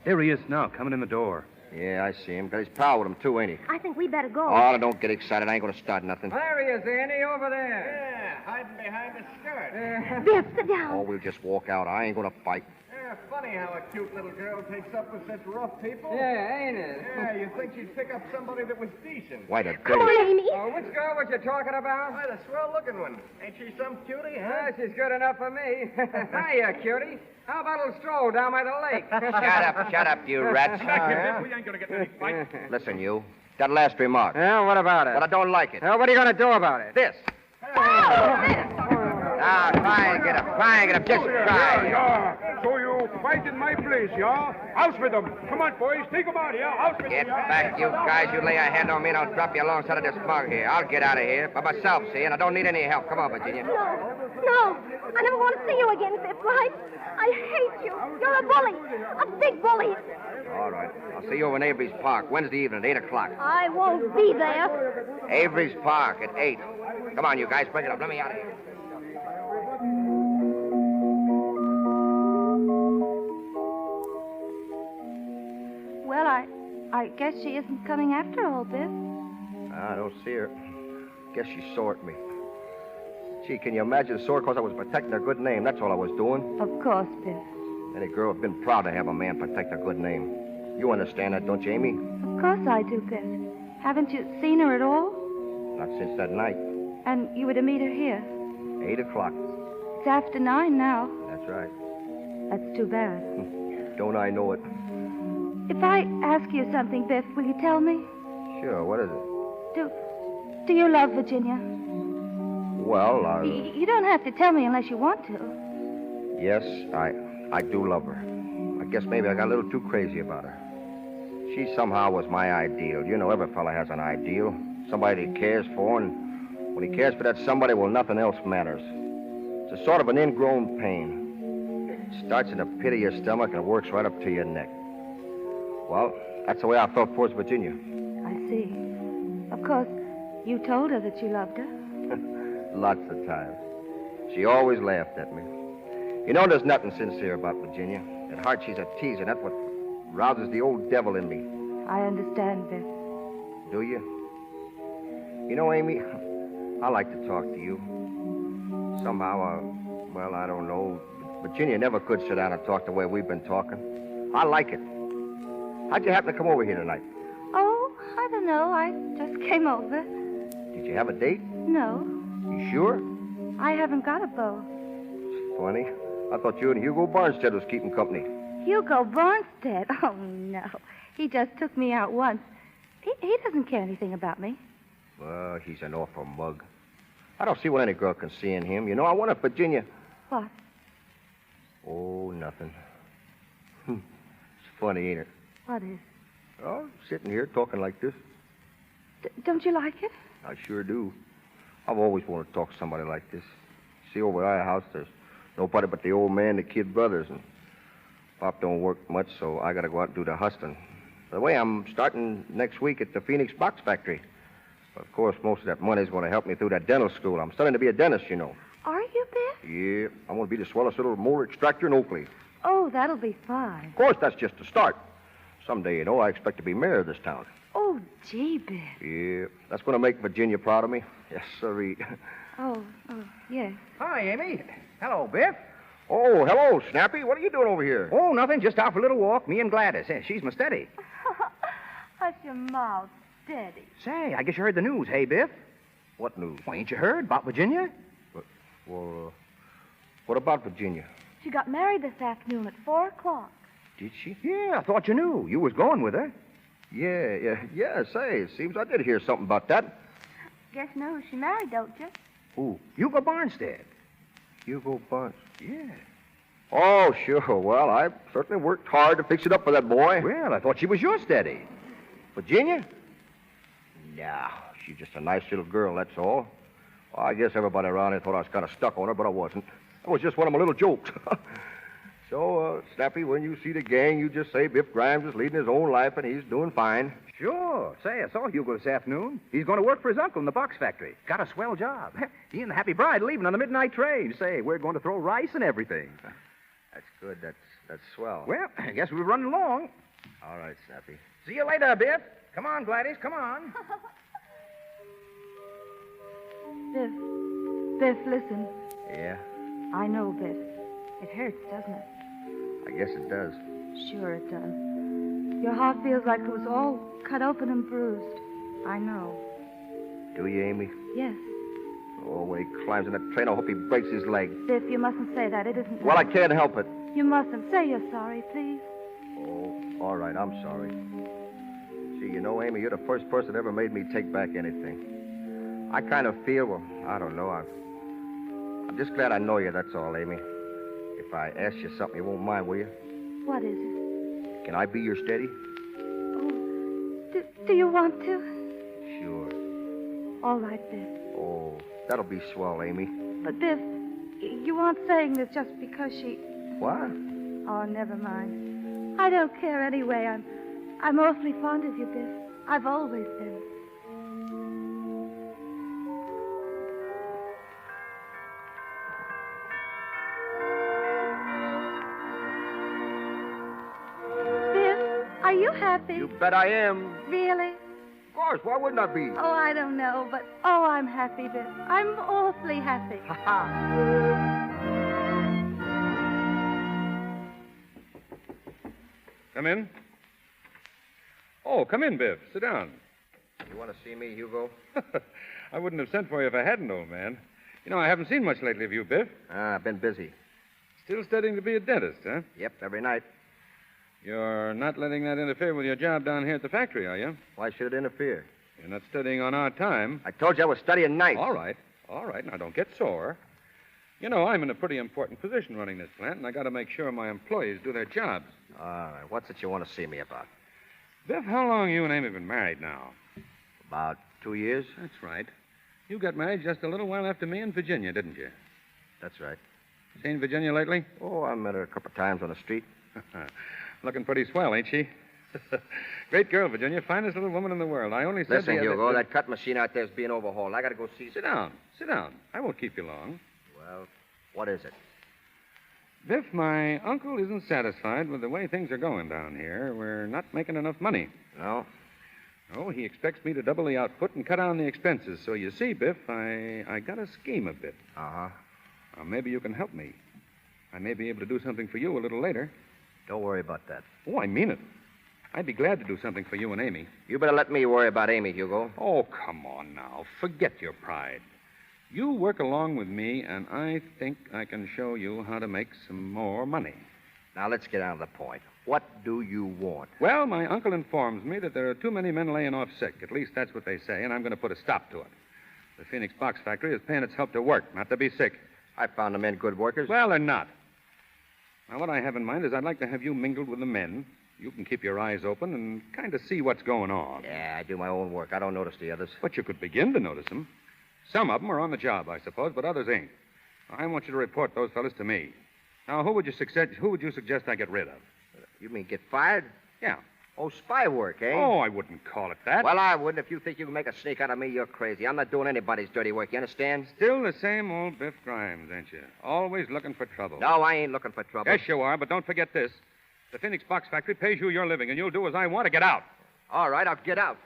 S7: There he is now, coming in the door.
S9: Yeah, I see him. Got his pal with him, too, ain't he?
S8: I think we better go.
S9: Oh, don't get excited. I ain't going to start nothing.
S3: There he is, Andy, over there.
S13: Yeah, hiding behind the skirt.
S8: Biff, sit down.
S9: Oh, we'll just walk out. I ain't going to fight.
S13: Yeah, funny how a cute little girl takes up with such rough people.
S3: Yeah, ain't it?
S13: Yeah, you'd think she'd pick up somebody that was decent.
S9: Why, the
S8: Come on, Amy.
S3: Oh, which girl was you talking about?
S13: Why, the swell-looking one. Ain't she some cutie,
S3: Yeah,
S13: huh?
S3: she's good enough for me. Hiya, cutie. How about a little stroll down by the lake?
S5: Shut up, you rats.
S7: Back here, Biff. We ain't going to get in any fight.
S9: Listen, you. That last remark.
S3: Yeah, what about it?
S9: But I don't like it.
S3: What are you going to do about it?
S9: This. Now, try and get up. Try and get up. Just try.
S7: Yeah. So you fight in my place, yeah? House with them. Come on, boys. Take them out, yeah? House with
S5: Get
S7: them, yeah?
S5: back, you guys. You lay a hand on me and I'll drop you alongside of this mug here. I'll get out of here by myself, see? And I don't need any help. Come on, Virginia.
S8: No, I never want to see you again, Biff Grimes. I hate you. You're a bully. A big bully.
S9: All right. I'll see you over in Avery's Park Wednesday evening at 8 o'clock.
S8: I won't be there.
S9: Avery's Park at 8. Come on, you guys. Break it up. Let me out of here.
S6: Well, I guess she isn't coming after all, Biff.
S9: I don't see her. Guess she saw at me. Gee, can you imagine sore because I was protecting her good name? That's all I was doing.
S6: Of course, Biff.
S9: Any girl would have been proud to have a man protect her good name. You understand that, don't you, Amy?
S6: Of course I do, Biff. Haven't you seen her at all?
S9: Not since that night.
S6: And you were to meet her here.
S9: 8 o'clock.
S6: It's after 9 now.
S9: That's right.
S6: That's too bad.
S9: Don't I know it?
S6: If I ask you something, Biff, will you tell me?
S9: Sure, what is it?
S6: Do you love Virginia?
S9: Well,
S6: You don't have to tell me unless you want to.
S9: yes, I do love her. I guess maybe I got a little too crazy about her. She somehow was my ideal. You know, every fella has an ideal. Somebody that he cares for, and when he cares for that somebody, well, nothing else matters. It's a sort of an ingrown pain. It starts in the pit of your stomach and works right up to your neck. Well, that's the way I felt towards Virginia.
S6: I see. Of course, you told her that you loved her.
S9: Lots of times. She always laughed at me. You know, there's nothing sincere about Virginia. At heart, she's a teaser. That's what rouses the old devil in me.
S6: I understand, Biff.
S9: Do you? You know, Amy, I like to talk to you. Somehow, well, I don't know. Virginia never could sit down and talk the way we've been talking. I like it. How'd you happen to come over here tonight?
S6: Oh, I don't know. I just came over.
S9: Did you have a date?
S6: No,
S9: You sure?
S6: I haven't got a beau.
S9: Funny. I thought you and Hugo Barnstead was keeping company.
S6: Hugo Barnstead? Oh, no. He just took me out once. He doesn't care anything about me.
S9: Well, he's an awful mug. I don't see what any girl can see in him. You know, I wonder if Virginia...
S6: What?
S9: Oh, nothing. It's funny, ain't it?
S6: What is?
S9: Oh, sitting here talking like this.
S6: Don't you like it?
S9: I sure do. I've always wanted to talk to somebody like this. See, over at our house, there's nobody but the old man, the kid brothers, and Pop don't work much, so I got to go out and do the hustling. By the way, I'm starting next week at the Phoenix Box Factory. Of course, most of that money's going to help me through that dental school. I'm studying to be a dentist, you know.
S6: Are you, Biff?
S9: Yeah, I'm going to be the swellest little molar extractor in Oakley.
S6: Oh, that'll be fine.
S9: Of course, that's just the start. Someday, you know, I expect to be mayor of this town.
S6: Oh, gee, Biff.
S9: Yeah, that's going to make Virginia proud of me. Yes, sirree.
S6: Oh, yes.
S4: Hi, Amy. Hello, Biff.
S9: Oh, hello, Snappy. What are you doing over here?
S4: Oh, nothing. Just out for a little walk. Me and Gladys. She's my steady.
S6: Hush your mouth, Steady.
S4: Say, I guess you heard the news, hey, Biff?
S9: What news?
S4: Well, ain't you heard about Virginia?
S9: Well, what about Virginia?
S6: She got married this afternoon at 4 o'clock.
S9: Did she?
S4: Yeah, I thought you knew. You was going with her.
S9: Yeah, say, it seems I did hear something about that.
S6: Guess you know who she married, don't you?
S9: Who?
S4: Hugo Barnstead.
S9: Hugo Barnes.
S4: Yeah.
S9: Oh, sure. Well, I certainly worked hard to fix it up for that boy.
S4: Well, I thought she was your steady.
S9: Virginia? No, she's just a nice little girl, that's all. I guess everybody around here thought I was kind of stuck on her, but I wasn't. That was just one of my little jokes. So, Snappy, when you see the gang, you just say Biff Grimes is leading his own life and he's doing fine.
S2: Sure. Say, I saw Hugo this afternoon. He's going to work for his uncle in the box factory. Got a swell job. He and the Happy Bride leaving on the midnight train. Say, we're going to throw rice and everything.
S9: That's good. That's swell.
S2: Well, I guess we're running along.
S9: All right, Snappy.
S4: See you later, Biff. Come on, Gladys, come on.
S6: Biff, listen.
S9: Yeah?
S6: I know, Biff. It hurts, doesn't it?
S9: I guess it does.
S6: Sure it does. Your heart feels like it was all cut open and bruised. I know.
S9: Do you, Amy?
S6: Yes.
S9: Oh, when he climbs in that train, I hope he breaks his leg.
S6: Biff, you mustn't say that. It isn't...
S9: Well, I can't help it.
S6: You mustn't. Say you're sorry, please.
S9: Oh, all right, I'm sorry. See, you know, Amy, you're the first person that ever made me take back anything. I kind of feel, well, I don't know. I'm just glad I know you, that's all, Amy. If I ask you something, you won't mind, will you?
S6: What is it?
S9: Can I be your steady?
S6: Oh, do you want to?
S9: Sure.
S6: All right, Biff.
S9: Oh, that'll be swell, Amy.
S6: But, Biff, you aren't saying this just because she...
S9: What?
S6: Oh, never mind. I don't care anyway. I'm awfully fond of you, Biff. I've always been. Are you happy?
S9: You bet I am.
S6: Really?
S9: Of course. Why wouldn't I be?
S6: Oh, I don't know, but I'm happy, Biff. I'm awfully happy.
S7: Come in. Oh, come in, Biff. Sit down.
S9: You want to see me, Hugo?
S7: I wouldn't have sent for you if I hadn't, old man. You know, I haven't seen much lately of you, Biff.
S9: I've been busy.
S7: Still studying to be a dentist, huh?
S9: Yep, every night.
S7: You're not letting that interfere with your job down here at the factory, are you?
S9: Why should it interfere?
S7: You're not studying on our time.
S9: I told you I was studying nights.
S7: All right. Now, don't get sore. You know, I'm in a pretty important position running this plant, and I got to make sure my employees do their jobs.
S9: All right. What's it you want to see me about?
S7: Biff, how long you and Amy been married now?
S9: About 2 years.
S7: That's right. You got married just a little while after me in Virginia, didn't you?
S9: That's right.
S7: Seen Virginia lately?
S9: Oh, I met her a couple of times on the street.
S7: Looking pretty swell, ain't she? Great girl, Virginia. Finest little woman in the world. I only said...
S9: Listen, Hugo, that cut machine out there's being overhauled. I got to go see...
S7: Sit down. I won't keep you long.
S9: Well, what is it?
S7: Biff, my uncle isn't satisfied with the way things are going down here. We're not making enough money.
S9: No?
S7: No, he expects me to double the output and cut down the expenses. So you see, Biff, I got a scheme a bit.
S9: Uh-huh.
S7: Now, maybe you can help me. I may be able to do something for you a little later.
S9: Don't worry about that.
S7: Oh, I mean it. I'd be glad to do something for you and Amy.
S9: You better let me worry about Amy, Hugo.
S7: Oh, come on now. Forget your pride. You work along with me, and I think I can show you how to make some more money.
S9: Now, let's get on to the point. What do you want?
S7: Well, my uncle informs me that there are too many men laying off sick. At least that's what they say, and I'm going to put a stop to it. The Phoenix Box Factory is paying its help to work, not to be sick.
S9: I found the men good workers.
S7: Well, they're not. Now, what I have in mind is I'd like to have you mingled with the men. You can keep your eyes open and kind of see what's going on.
S9: Yeah, I do my own work. I don't notice the others.
S7: But you could begin to notice them. Some of them are on the job, I suppose, but others ain't. I want you to report those fellas to me. Now, who would you suggest I get rid of?
S9: You mean get fired?
S7: Yeah.
S9: Oh, spy work, eh?
S7: Oh, I wouldn't call it that.
S9: Well, I wouldn't. If you think you can make a snake out of me, you're crazy. I'm not doing anybody's dirty work, you understand?
S7: Still the same old Biff Grimes, ain't you? Always looking for trouble.
S9: No, I ain't looking for trouble.
S7: Yes, you are, but don't forget this. The Phoenix Box Factory pays you your living, and you'll do as I want to get out.
S9: All right, I'll get out.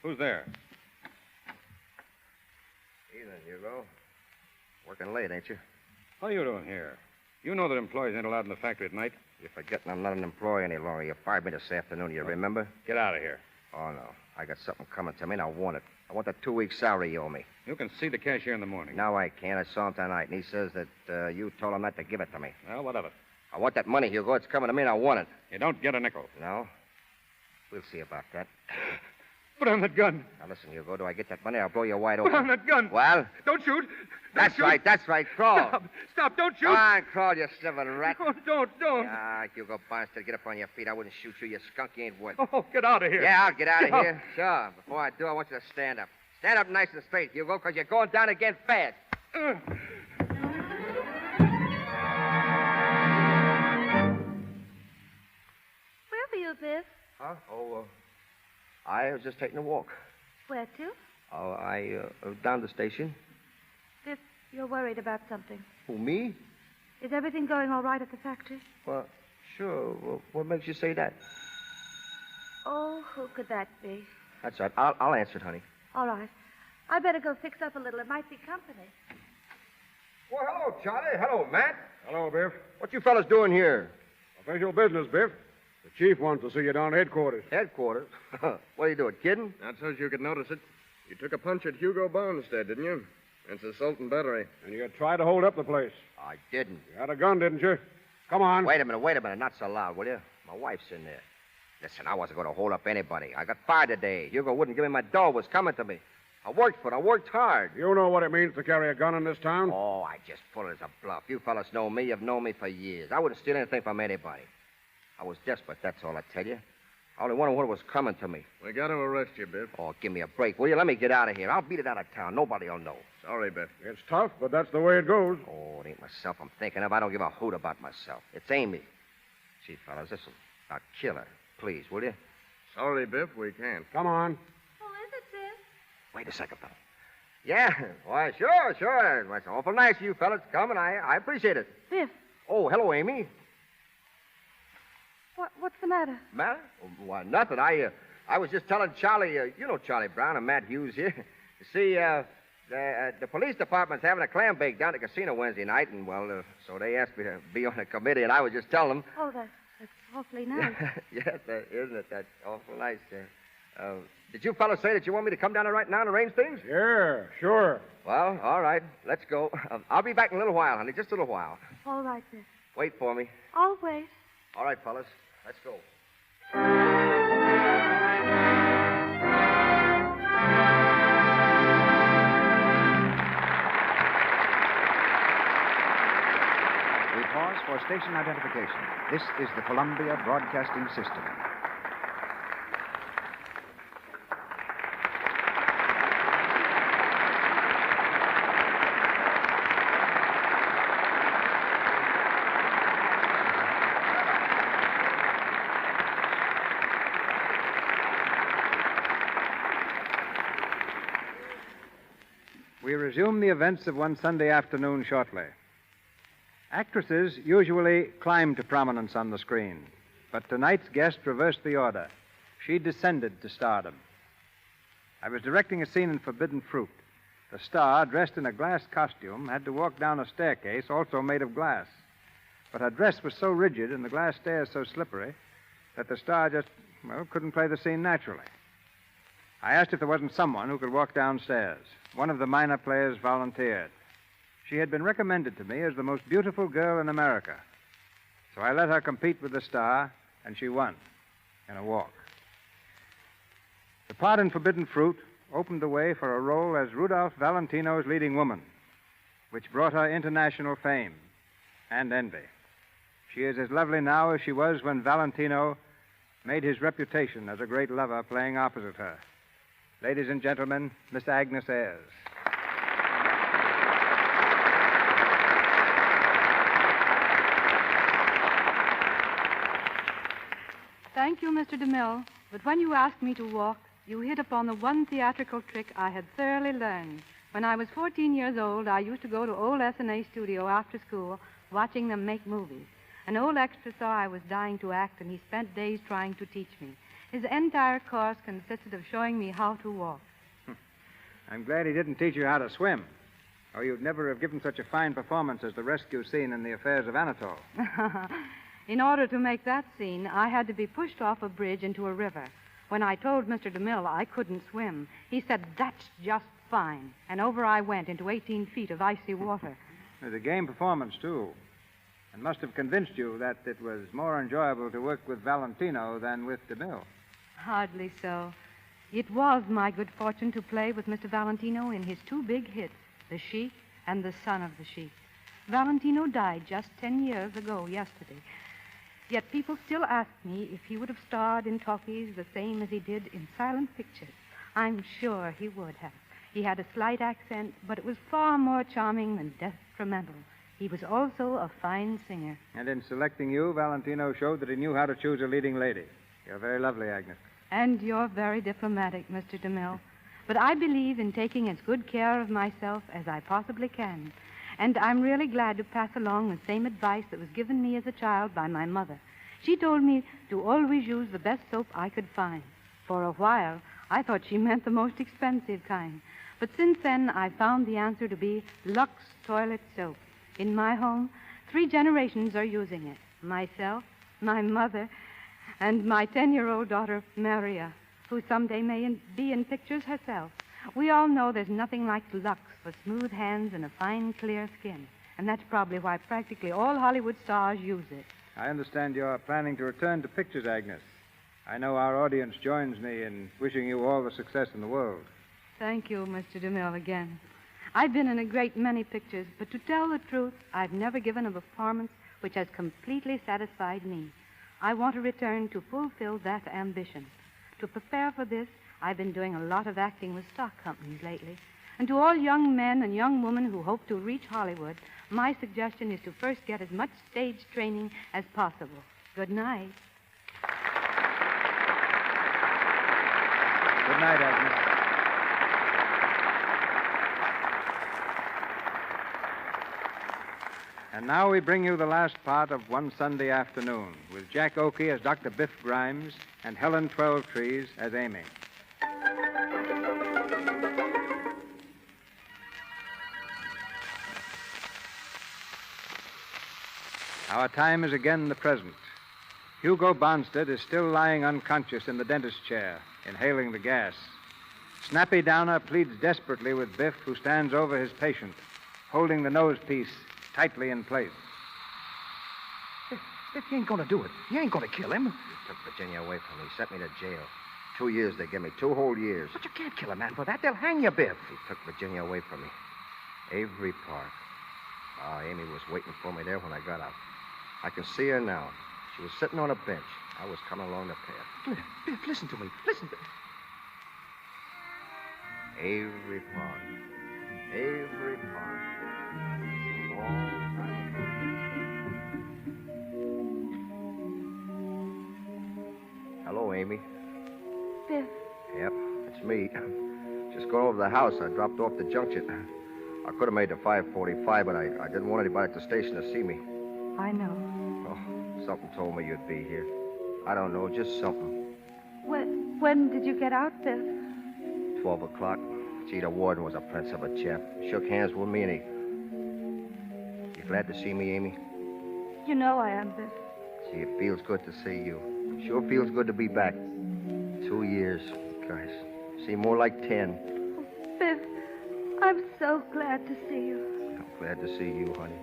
S7: Who's there?
S9: Evening, Hugo. Working late, ain't you?
S7: What are you doing here? You know that employees ain't allowed in the factory at night.
S9: You're forgetting I'm not an employee any longer. You fired me this afternoon, you remember?
S7: Get out of here.
S9: Oh, no. I got something coming to me, and I want it. I want the 2-week salary you owe me.
S7: You can see the cashier in the morning.
S9: No, I can't. I saw him tonight, and he says that you told him not to give it to me.
S7: Well, what of it?
S9: I want that money, Hugo. It's coming to me, and I want it.
S7: You don't get a nickel.
S9: No? We'll see about that.
S7: Put on that gun.
S9: Now, listen, Hugo. Do I get that money, I'll blow you wide open.
S7: Put on that gun.
S9: Well?
S7: Don't shoot.
S5: That's right, crawl.
S7: Stop, don't shoot.
S5: Come on, crawl, you sniveling rat.
S7: Oh, don't.
S5: Ah, Hugo Barnstead, get up on your feet. I wouldn't shoot you, you skunk. You ain't worth it.
S7: Oh, get out of here.
S5: Yeah, I'll get out of here. Sure. Before I do, I want you to stand up. Stand up nice and straight, Hugo, because you're going down again fast.
S6: Where were you, Biff?
S5: Huh? I was just taking a walk.
S6: Where to?
S5: Down the station.
S6: Biff, you're worried about something.
S5: Who, me?
S6: Is everything going all right at the factory?
S5: Well, sure. Well, what makes you say that?
S6: Oh, who could that be?
S5: That's right. I'll answer it, honey.
S6: All right. I better go fix up a little. It might be company.
S9: Well, hello, Charlie. Hello, Matt.
S13: Hello, Biff.
S9: What you fellas doing here?
S13: Official business, Biff. The chief wants to see you down at headquarters.
S9: Headquarters? What are you doing, kidding?
S14: Not so you could notice it. You took a punch at Hugo Barnstead, didn't you? It's assault and battery.
S13: And you tried to hold up the place.
S5: I didn't.
S13: You had a gun, didn't you? Come on.
S5: Wait a minute. Not so loud, will you? My wife's in there. Listen, I wasn't going to hold up anybody. I got fired today. Hugo wouldn't give me my dough. Was coming to me. I worked for it. I worked hard.
S13: You know what it means to carry a gun in this town?
S5: Oh, I just put it as a bluff. You fellas know me. You've known me for years. I wouldn't steal anything from anybody. I was desperate, that's all I tell you. I only wondered what was coming to me.
S14: We got to arrest you, Biff.
S5: Oh, give me a break, will you? Let me get out of here. I'll beat it out of town. Nobody will know.
S14: Sorry, Biff.
S13: It's tough, but that's the way it goes.
S5: Oh, it ain't myself I'm thinking of. I don't give a hoot about myself. It's Amy. Gee, fellas, listen. Now, kill her, please, will you?
S14: Sorry, Biff, we can't.
S13: Come on.
S6: Who is it, Biff?
S5: Wait a second, fella. Yeah, why, sure. It's awful nice of you fellas to come, and I appreciate it.
S6: Biff.
S5: Oh, hello, Amy.
S6: What's the matter?
S5: Matter? Why, nothing. I was just telling Charlie, you know Charlie Brown and Matt Hughes here. You see, the police department's having a clam bake down at the casino Wednesday night, and, well, so they asked me to be on the committee, and I was just telling them.
S6: Oh, that's awfully nice.
S5: Yes, isn't it? That's awful nice. Did you fellas say that you want me to come down there right now and arrange things?
S13: Yeah, sure.
S5: Well, all right. Let's go. I'll be back in a little while, honey. Just a little while.
S6: All right, Biff.
S5: Wait for me.
S6: I'll wait.
S5: All right, fellas. Let's go.
S2: We pause for station identification. This is the Columbia Broadcasting System.
S3: We resume the events of one Sunday afternoon shortly. Actresses usually climb to prominence on the screen, but tonight's guest reversed the order. She descended to stardom. I was directing a scene in Forbidden Fruit. The star, dressed in a glass costume, had to walk down a staircase also made of glass. But her dress was so rigid and the glass stairs so slippery that the star just, couldn't play the scene naturally. I asked if there wasn't someone who could walk downstairs. One of the minor players volunteered. She had been recommended to me as the most beautiful girl in America. So I let her compete with the star, and she won in a walk. The part in Forbidden Fruit opened the way for a role as Rudolph Valentino's leading woman, which brought her international fame and envy. She is as lovely now as she was when Valentino made his reputation as a great lover playing opposite her. Ladies and gentlemen, Miss Agnes Ayres.
S15: Thank you, Mr. DeMille. But when you asked me to walk, you hit upon the one theatrical trick I had thoroughly learned. When I was 14 years old, I used to go to old S&A studio after school, watching them make movies. An old extra saw I was dying to act, and he spent days trying to teach me. His entire course consisted of showing me how to walk.
S3: I'm glad he didn't teach you how to swim, or you'd never have given such a fine performance as the rescue scene in The Affairs of Anatole.
S15: In order to make that scene, I had to be pushed off a bridge into a river. When I told Mr. DeMille I couldn't swim, he said, "That's just fine." And over I went into 18 feet of icy water.
S3: It was a game performance, too, and must have convinced you that it was more enjoyable to work with Valentino than with DeMille.
S15: Hardly so. It was my good fortune to play with Mr. Valentino in his two big hits, The Sheik and the son of the sheep. Valentino died just 10 years ago yesterday. Yet people still ask me if he would have starred in talkies the same as he did in silent pictures. I'm sure he would have. He had a slight accent, but it was far more charming than detrimental. He was also a fine singer.
S3: And in selecting you, Valentino showed that he knew how to choose a leading lady. You're very lovely, Agnes.
S15: And you're very diplomatic, Mr. DeMille. But I believe in taking as good care of myself as I possibly can. And I'm really glad to pass along the same advice that was given me as a child by my mother. She told me to always use the best soap I could find. For a while, I thought she meant the most expensive kind. But since then, I found the answer to be Lux Toilet Soap. In my home, 3 generations are using it. Myself, my mother, and my 10-year-old daughter, Maria, who someday may be in pictures herself. We all know there's nothing like Lux for smooth hands and a fine, clear skin. And that's probably why practically all Hollywood stars use it.
S3: I understand you're planning to return to pictures, Agnes. I know our audience joins me in wishing you all the success in the world.
S15: Thank you, Mr. DeMille, again. I've been in a great many pictures, but to tell the truth, I've never given a performance which has completely satisfied me. I want to return to fulfill that ambition. To prepare for this, I've been doing a lot of acting with stock companies lately. And to all young men and young women who hope to reach Hollywood, my suggestion is to first get as much stage training as possible. Good night.
S3: Good night, Agnes. And now we bring you the last part of One Sunday Afternoon, with Jack Oakey as Dr. Biff Grimes and Helen Twelvetrees as Amy. Our time is again the present. Hugo Bonstead is still lying unconscious in the dentist's chair, inhaling the gas. Snappy Downer pleads desperately with Biff, who stands over his patient, holding the nosepiece tightly in place.
S4: Biff, you ain't gonna do it. You ain't gonna kill him.
S5: You took Virginia away from me, sent me to jail. 2 years they give me, 2 whole years.
S4: But you can't kill a man for that. They'll hang you, Biff.
S5: He took Virginia away from me. Avery Park. Oh, Amy was waiting for me there when I got out. I can see her now. She was sitting on a bench. I was coming along the path.
S4: Biff, listen to me. Listen.
S5: Avery Park. Avery Park. Hello, Amy.
S6: Biff.
S5: Yep, it's me. Just going over the house. I dropped off the junction. I could have made the 5:45, but I didn't want anybody at the station to see me.
S6: I know.
S5: Oh, something told me you'd be here. I don't know, just something.
S6: When did you get out, Biff?
S5: 12 o'clock. Gee, the warden was a prince of a chap. Shook hands with me, and You glad to see me, Amy?
S6: You know I am, Biff.
S5: Gee, it feels good to see you. Sure feels good to be back. 2 years. Gosh, seem more like 10.
S6: Biff, I'm so glad to see you.
S5: I'm glad to see you, honey.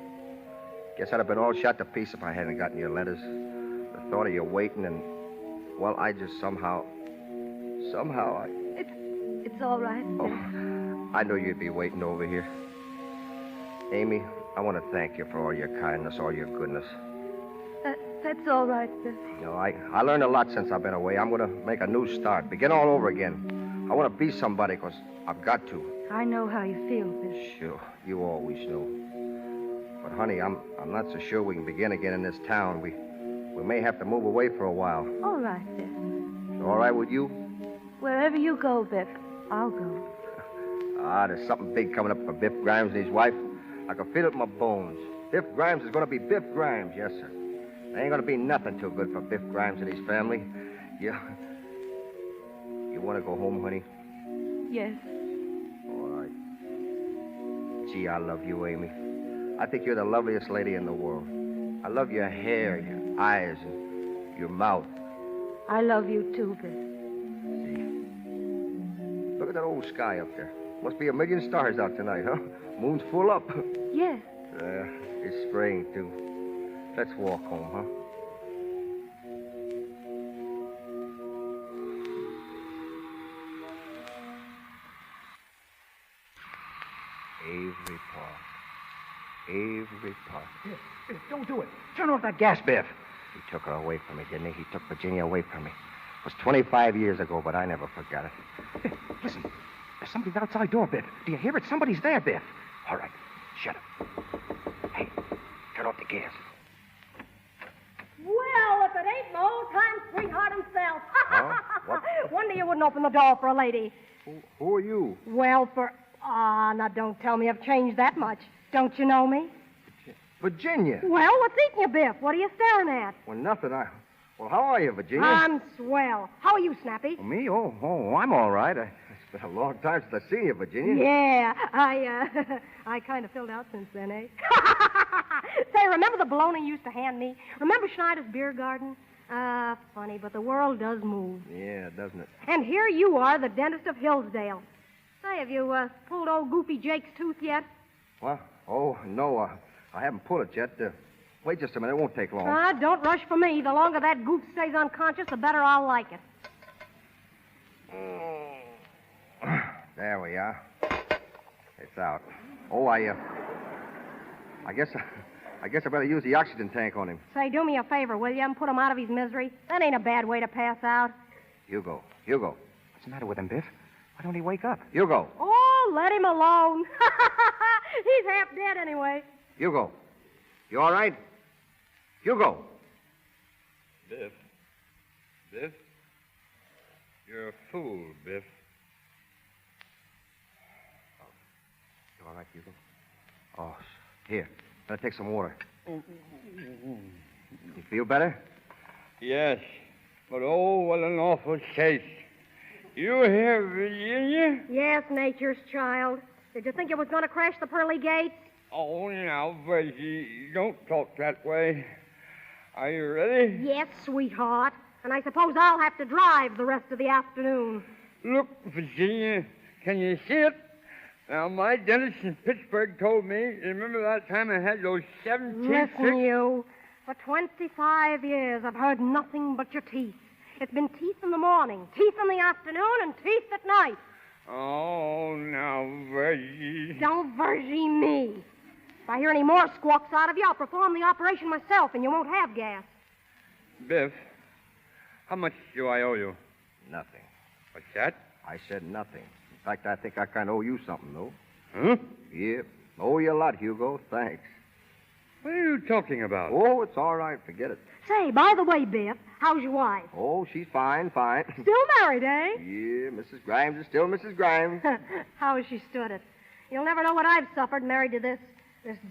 S5: Guess I'd have been all shot to pieces if I hadn't gotten your letters. The thought of you waiting and... Well, I just somehow...
S6: It's all right, Biff.
S5: Oh, I knew you'd be waiting over here. Amy, I want to thank you for all your kindness, all your goodness.
S6: That's all right, Biff.
S5: You know, I learned a lot since I've been away. I'm going to make a new start, begin all over again. I want to be somebody because I've got to.
S6: I know how you feel, Biff.
S5: Sure, you always know. But, honey, I'm not so sure we can begin again in this town. We may have to move away for a while.
S6: All right, Biff.
S5: All right with you?
S6: Wherever you go, Biff, I'll go.
S5: There's something big coming up for Biff Grimes and his wife. I can feel it in my bones. Biff Grimes is going to be Biff Grimes, yes, sir. There ain't going to be nothing too good for Biff Grimes and his family. You want to go home, honey?
S6: Yes.
S5: All right. Gee, I love you, Amy. I think you're the loveliest lady in the world. I love your hair, your eyes, and your mouth.
S6: I love you, too, Biff.
S5: See? Look at that old sky up there. Must be a million stars out tonight, huh? Moon's full up.
S6: Yes.
S5: It's spring, too. Let's walk home, huh? Avery Park. Avery Park.
S2: Biff, don't do it. Turn off that gas, Biff.
S5: He took her away from me, didn't he? He took Virginia away from me. It was 25 years ago, but I never forgot it.
S2: Biff, listen. There's somebody at the outside door, Biff. Do you hear it? Somebody's there, Biff. All right. Shut up. Hey, turn off the gas.
S8: Well, if it ain't my old-time sweetheart himself.
S2: Huh? What?
S8: Wonder you wouldn't open the door for a lady.
S2: Who are you?
S8: Well, now don't tell me I've changed that much. Don't you know me?
S2: Virginia.
S8: Well, what's eating you, Biff? What are you staring at?
S2: Well, nothing. Well, how are you, Virginia?
S8: I'm swell. How are you, Snappy?
S2: Oh, me? Oh, I'm all right. It's been a long time since I've seen you, Virginia.
S8: Yeah, I kind of filled out since then, eh? Say, remember the bologna you used to hand me? Remember Schneider's Beer Garden? Funny, but the world does move.
S2: Yeah, doesn't it?
S8: And here you are, the dentist of Hillsdale. Say, have you pulled old Goofy Jake's tooth yet?
S2: What? Oh, no, I haven't pulled it yet. Wait just a minute. It won't take long.
S8: Don't rush for me. The longer that goof stays unconscious, the better I'll like it.
S2: There we are. It's out. Oh, I guess I better use the oxygen tank on him.
S8: Say, do me a favor, will you, and put him out of his misery? That ain't a bad way to pass out.
S2: Hugo.
S16: What's the matter with him, Biff? Why don't he wake up?
S2: Hugo.
S8: Oh, let him alone. He's half dead anyway.
S2: Hugo. You all right? Hugo.
S7: Biff. Biff? You're a fool, Biff.
S2: You all right, Hugo? Oh, here. Better take some water. You feel better?
S7: Yes, but oh, what an awful case. You here, Virginia?
S8: Yes, nature's child. Did you think it was going to crash the pearly gates?
S7: Oh, now, Virgie, don't talk that way. Are you ready?
S8: Yes, sweetheart. And I suppose I'll have to drive the rest of the afternoon.
S7: Look, Virginia, can you see it? Now, my dentist in Pittsburgh told me, remember that time I had those 7 teeth?
S8: Listen, you. For 25 years, I've heard nothing but your teeth. It's been teeth in the morning, teeth in the afternoon, and teeth at night.
S7: Oh, now, Virgie.
S8: Don't Virgie me. If I hear any more squawks out of you, I'll perform the operation myself, and you won't have gas.
S7: Biff, how much do I owe you?
S2: Nothing.
S7: What's that?
S2: I said nothing. In fact, I think I kind of owe you something, though.
S7: Huh?
S2: Yeah. Owe you a lot, Hugo. Thanks.
S7: What are you talking about?
S2: Oh, it's all right. Forget it.
S8: Say, by the way, Biff, how's your wife?
S2: Oh, she's fine.
S8: Still married, eh?
S2: Yeah, Mrs. Grimes is still Mrs. Grimes.
S8: How has she stood it? You'll never know what I've suffered married to this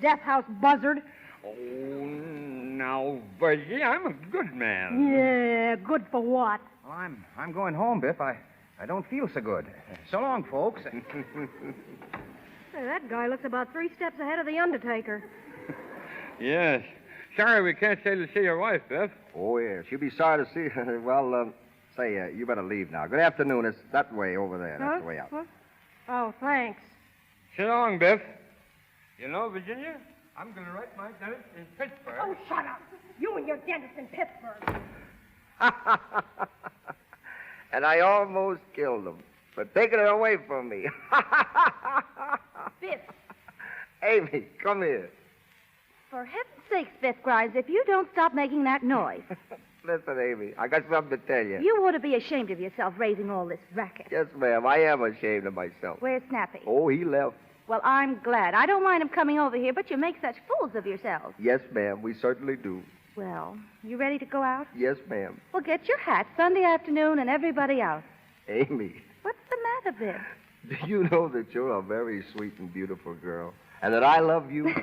S8: death house buzzard.
S7: Oh, now, Virgie, I'm a good man.
S8: Yeah, good for what?
S16: Well, I'm going home, Biff. I don't feel so good. So long, folks.
S8: Say, that guy looks about 3 steps ahead of the Undertaker.
S7: Yes. Sorry we can't stay to see your wife, Biff.
S2: Oh, yeah. She'll be sorry to see her. Well, you better leave now. Good afternoon. It's that way over there. That's the way out.
S8: Huh? Oh, thanks.
S7: So long, Biff. You know, Virginia, I'm going to write my dentist in Pittsburgh.
S8: Oh, shut up. You and your dentist in Pittsburgh.
S5: And I almost killed him for taking it away from me.
S6: Biff.
S5: Amy, come here.
S6: For heaven's sakes, Biff Grimes, if you don't stop making that noise.
S5: Listen, Amy, I got something to tell you.
S6: You ought to be ashamed of yourself raising all this racket.
S5: Yes, ma'am, I am ashamed of myself.
S6: Where's Snappy?
S5: Oh, he left.
S6: Well, I'm glad. I don't mind him coming over here, but you make such fools of yourselves.
S5: Yes, ma'am, we certainly do.
S6: Well, you ready to go out?
S5: Yes, ma'am.
S6: Well, get your hat Sunday afternoon and everybody out.
S5: Amy,
S6: What's the matter, Biff?
S5: do you know that you're a very sweet and beautiful girl? And that I love you?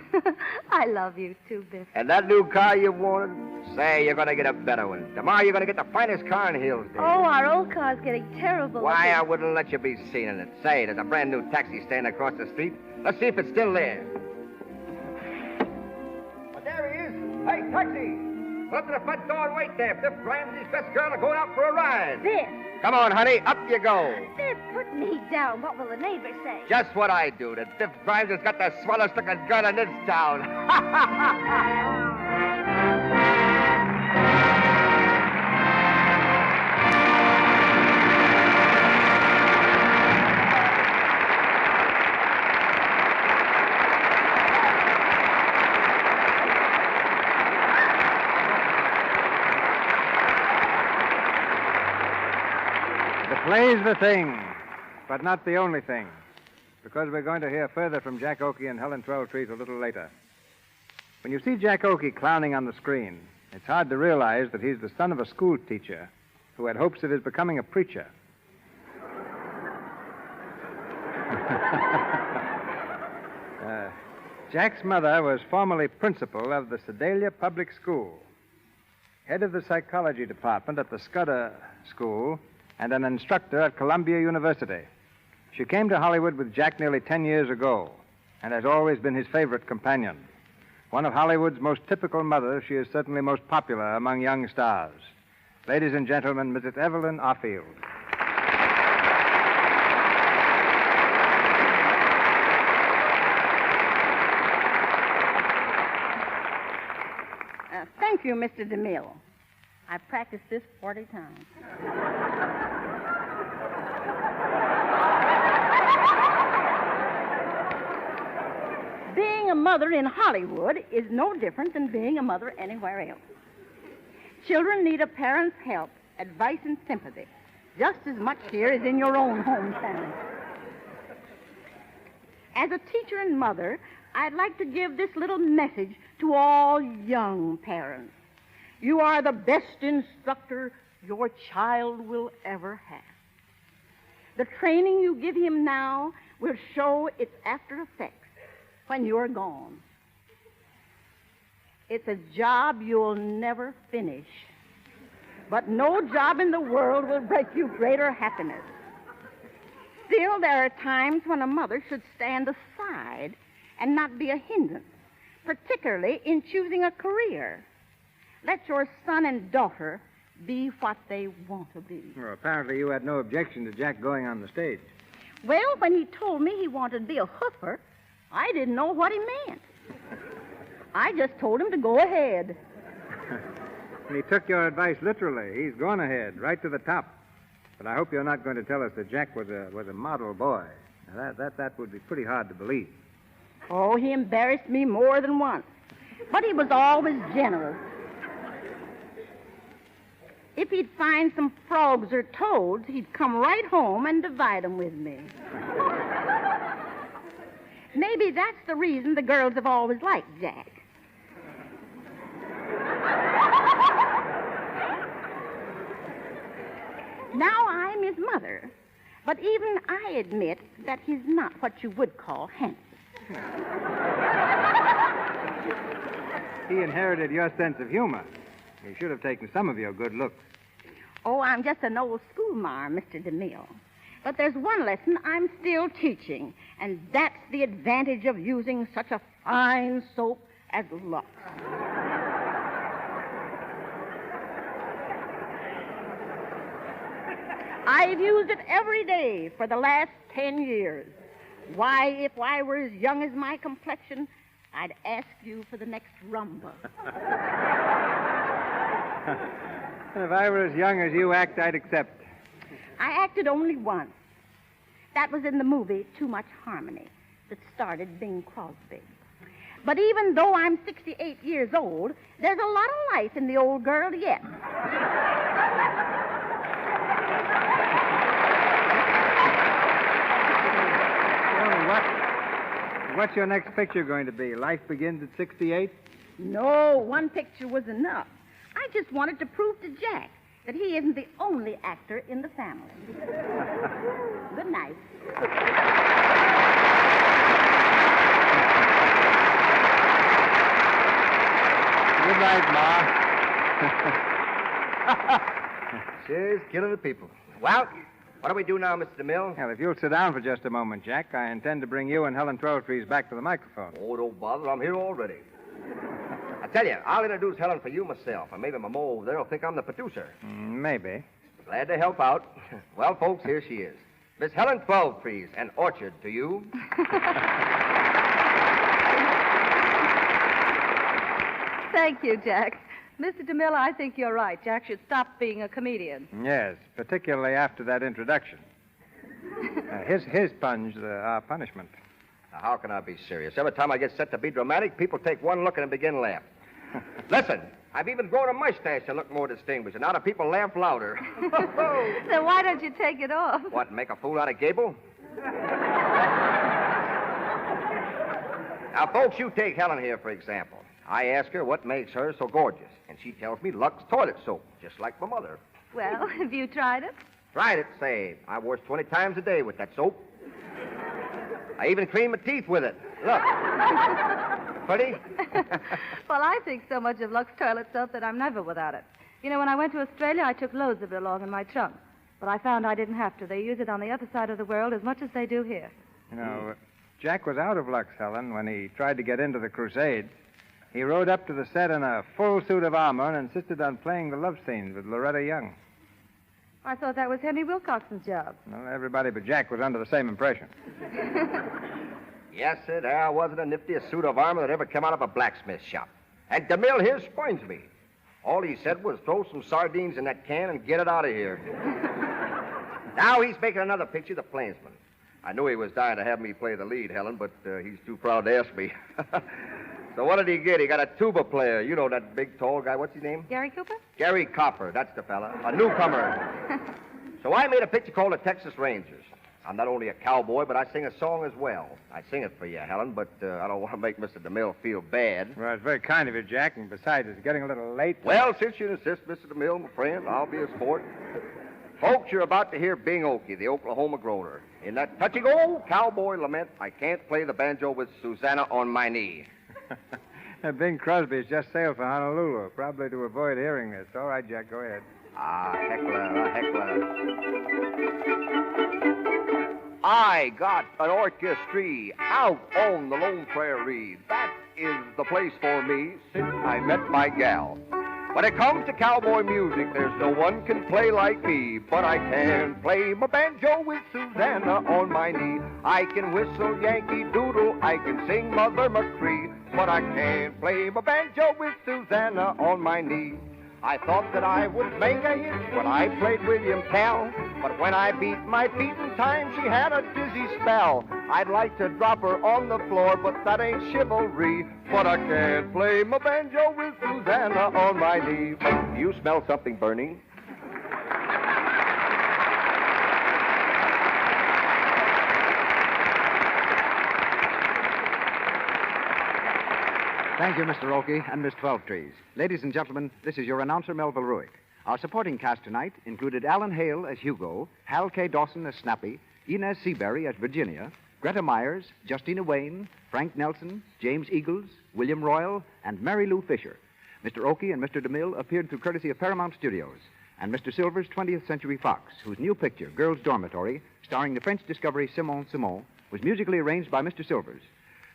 S6: I love you too, Biff.
S5: And that new car you wanted? Say, you're going to get a better one. Tomorrow you're going to get the finest car in Hillsdale.
S6: Oh, our old car's getting terrible.
S5: Why, I wouldn't let you be seen in it. Say, there's a brand new taxi standing across the street. Let's see if it's still there. But there he is. Hey, taxi! Go up to the front door and wait there. Biff Grimes and his best girl are going out for a ride.
S6: Biff!
S5: Come on, honey. Up you go.
S6: Biff, put me down. What will the neighbors say?
S5: Just what I do. That Biff Grimes has got the swellest looking girl in this town.
S3: Play's the thing, but not the only thing, because we're going to hear further from Jack Oakey and Helen Twelvetrees a little later. When you see Jack Oakey clowning on the screen, it's hard to realize that he's the son of a school teacher who had hopes of his becoming a preacher. Jack's mother was formerly principal of the Sedalia Public School, head of the psychology department at the Scudder School, and an instructor at Columbia University. She came to Hollywood with Jack nearly 10 years ago and has always been his favorite companion. One of Hollywood's most typical mothers, she is certainly most popular among young stars. Ladies and gentlemen, Mrs. Evelyn Arfield.
S12: Thank you, Mr. DeMille. I've practiced this 40 times. Being a mother in Hollywood is no different than being a mother anywhere else. Children need a parent's help, advice, and sympathy, just as much here as in your own hometown. As a teacher and mother, I'd like to give this little message to all young parents. You are the best instructor your child will ever have. The training you give him now will show its after effects when you're gone. It's a job you'll never finish, but no job in the world will bring you greater happiness. Still, there are times when a mother should stand aside and not be a hindrance, particularly in choosing a career. Let your son and daughter be what they want to be.
S3: Well, apparently you had no objection to Jack going on the stage.
S12: Well, when he told me he wanted to be a hoofer, I didn't know what he meant. I just told him to go ahead.
S3: And he took your advice literally. He's gone ahead, right to the top. But I hope you're not going to tell us that Jack was a model boy. Now, that would be pretty hard to believe.
S12: Oh, he embarrassed me more than once. But he was always generous. If he'd find some frogs or toads, he'd come right home and divide them with me. Maybe that's the reason the girls have always liked Jack. Now I'm his mother, but even I admit that he's not what you would call handsome.
S3: He inherited your sense of humor. He should have taken some of your good looks.
S12: Oh, I'm just an old schoolmarm, Mr. DeMille. But there's one lesson I'm still teaching, and that's the advantage of using such a fine soap as Lux. I've used it every day for the last 10 years. Why, if I were as young as my complexion, I'd ask you for the next rumba.
S3: If I were as young as you act, I'd accept.
S12: I acted only once. That was in the movie Too Much Harmony that starred Bing Crosby. But even though I'm 68 years old, there's a lot of life in the old girl yet.
S3: What's your next picture going to be? Life Begins at 68?
S12: No, one picture was enough. I just wanted to prove to Jack that he isn't the only actor in the family. Good night.
S3: Good night, Ma.
S5: She's killing the people. Well, what do we do now, Mr. DeMille?
S3: Well, if you'll sit down for just a moment, Jack, I intend to bring you and Helen Twelvetrees back to the microphone.
S5: Oh, don't bother. I'm here already. I tell you, I'll introduce Helen for you myself, and maybe Mama over there will think I'm the producer.
S3: Maybe.
S5: Glad to help out. Well, folks, here she is. Miss Helen Twelvetrees, an orchard to you.
S15: Thank you, Jack. Mr. DeMille, I think you're right. Jack should stop being a comedian.
S3: Yes, particularly after that introduction. His punch, our punishment.
S5: Now, how can I be serious? Every time I get set to be dramatic, people take one look and begin laughing. Listen, I've even grown a mustache to look more distinguished, and now the people laugh louder.
S6: Then why don't you take it off?
S5: What, make a fool out of Gable? Now, folks, you take Helen here, for example. I ask her what makes her so gorgeous, and she tells me Lux toilet soap, just like my mother.
S6: Well, have you tried it?
S5: Tried it, say. I wash 20 times a day with that soap. I even clean my teeth with it. Look. Pretty?
S6: Well, I think so much of Lux toilet soap that I'm never without it. You know, when I went to Australia, I took loads of it along in my trunk. But I found I didn't have to. They use it on the other side of the world as much as they do here.
S3: You know, Jack was out of Lux, Helen, when he tried to get into the Crusades. He rode up to the set in a full suit of armor and insisted on playing the love scenes with Loretta Young.
S6: I thought that was Henry Wilcoxon's job.
S3: Well, everybody but Jack was under the same impression.
S5: Yes, sir, there wasn't a niftiest suit of armor that ever came out of a blacksmith shop. And DeMille here spoils me. All he said was throw some sardines in that can and get it out of here. Now he's making another picture, The Plainsman. I knew he was dying to have me play the lead, Helen, but he's too proud to ask me. So what did he get? He got a tuba player. You know that big, tall guy. What's his name?
S6: Gary Cooper?
S5: Gary Copper. That's the fella. A newcomer. So I made a picture called The Texas Rangers. I'm not only a cowboy, but I sing a song as well. I sing it for you, Helen, but I don't want to make Mr. DeMille feel bad.
S3: Well, it's very kind of you, Jack, and besides, it's getting a little late.
S5: Well, since you insist, Mr. DeMille, my friend, I'll be a sport. Folks, you're about to hear Bing Okie, the Oklahoma groaner. In that touching old cowboy lament, I can't play the banjo with Susanna on my knee.
S3: Bing Crosby's just sailed for Honolulu, probably to avoid hearing this. All right, Jack, go ahead.
S5: Heckler. I got an orchestra out on the lone prairie. That is the place for me since I met my gal. When it comes to cowboy music, there's no one can play like me. But I can play my banjo with Susanna on my knee. I can whistle Yankee Doodle, I can sing Mother McCree. But I can't play my banjo with Susanna on my knee. I thought that I would make a hit when I played William Tell. But when I beat my feet in time, she had a dizzy spell. I'd like to drop her on the floor, but that ain't chivalry. But I can't play my banjo with Susanna on my knee. Do you smell something burning?
S2: Thank you, Mr. Oakey and Miss Twelvetrees. Ladies and gentlemen, this is your announcer, Melville Ruick. Our supporting cast tonight included Alan Hale as Hugo, Hal K. Dawson as Snappy, Inez Seabury as Virginia, Greta Myers, Justina Wayne, Frank Nelson, James Eagles, William Royal, and Mary Lou Fisher. Mr. Oakey and Mr. DeMille appeared through courtesy of Paramount Studios, and Mr. Silver's 20th Century Fox, whose new picture, Girls' Dormitory, starring the French discovery Simone Simon, was musically arranged by Mr. Silvers.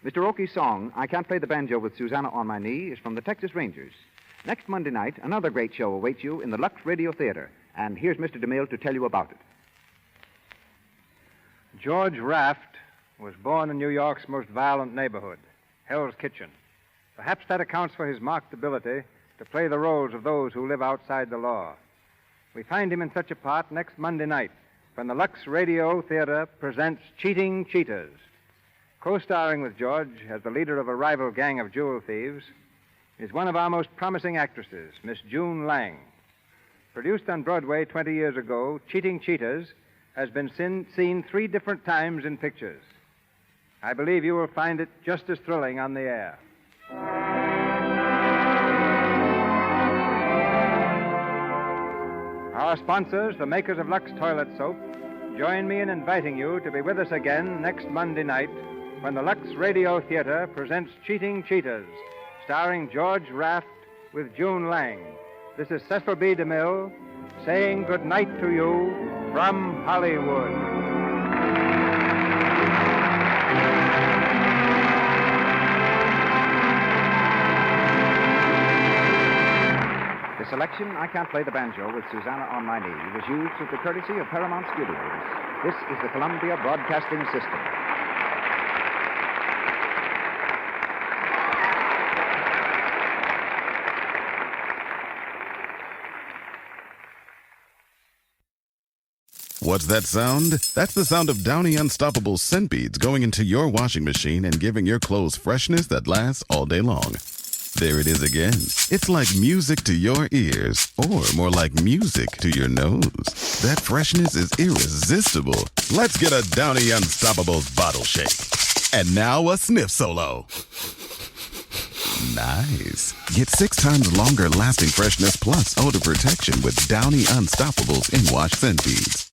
S2: Mr. Oakey's song, I Can't Play the Banjo with Susanna on My Knee, is from the Texas Rangers. Next Monday night, another great show awaits you in the Lux Radio Theater, and here's Mr. DeMille to tell you about it.
S3: George Raft was born in New York's most violent neighborhood, Hell's Kitchen. Perhaps that accounts for his marked ability to play the roles of those who live outside the law. We find him in such a part next Monday night when the Lux Radio Theater presents Cheating Cheaters. Co-starring with George as the leader of a rival gang of jewel thieves is one of our most promising actresses, Miss June Lang. Produced on Broadway 20 years ago, Cheating Cheaters has been seen 3 different times in pictures. I believe you will find it just as thrilling on the air. Our sponsors, the makers of Lux Toilet Soap, join me in inviting you to be with us again next Monday night when the Lux Radio Theater presents Cheating Cheaters, starring George Raft with June Lang. This is Cecil B. DeMille saying good night to you from Hollywood.
S2: The selection, I Can't Play the Banjo with Susanna on My Knee, was used with the courtesy of Paramount Studios. This is the Columbia Broadcasting System.
S17: What's that sound? That's the sound of Downy Unstoppable scent beads going into your washing machine and giving your clothes freshness that lasts all day long. There it is again. It's like music to your ears, or more like music to your nose. That freshness is irresistible. Let's get a Downy Unstoppables bottle shake. And now a sniff solo. Nice. Get 6 times longer lasting freshness plus odor protection with Downy Unstoppables in wash scent beads.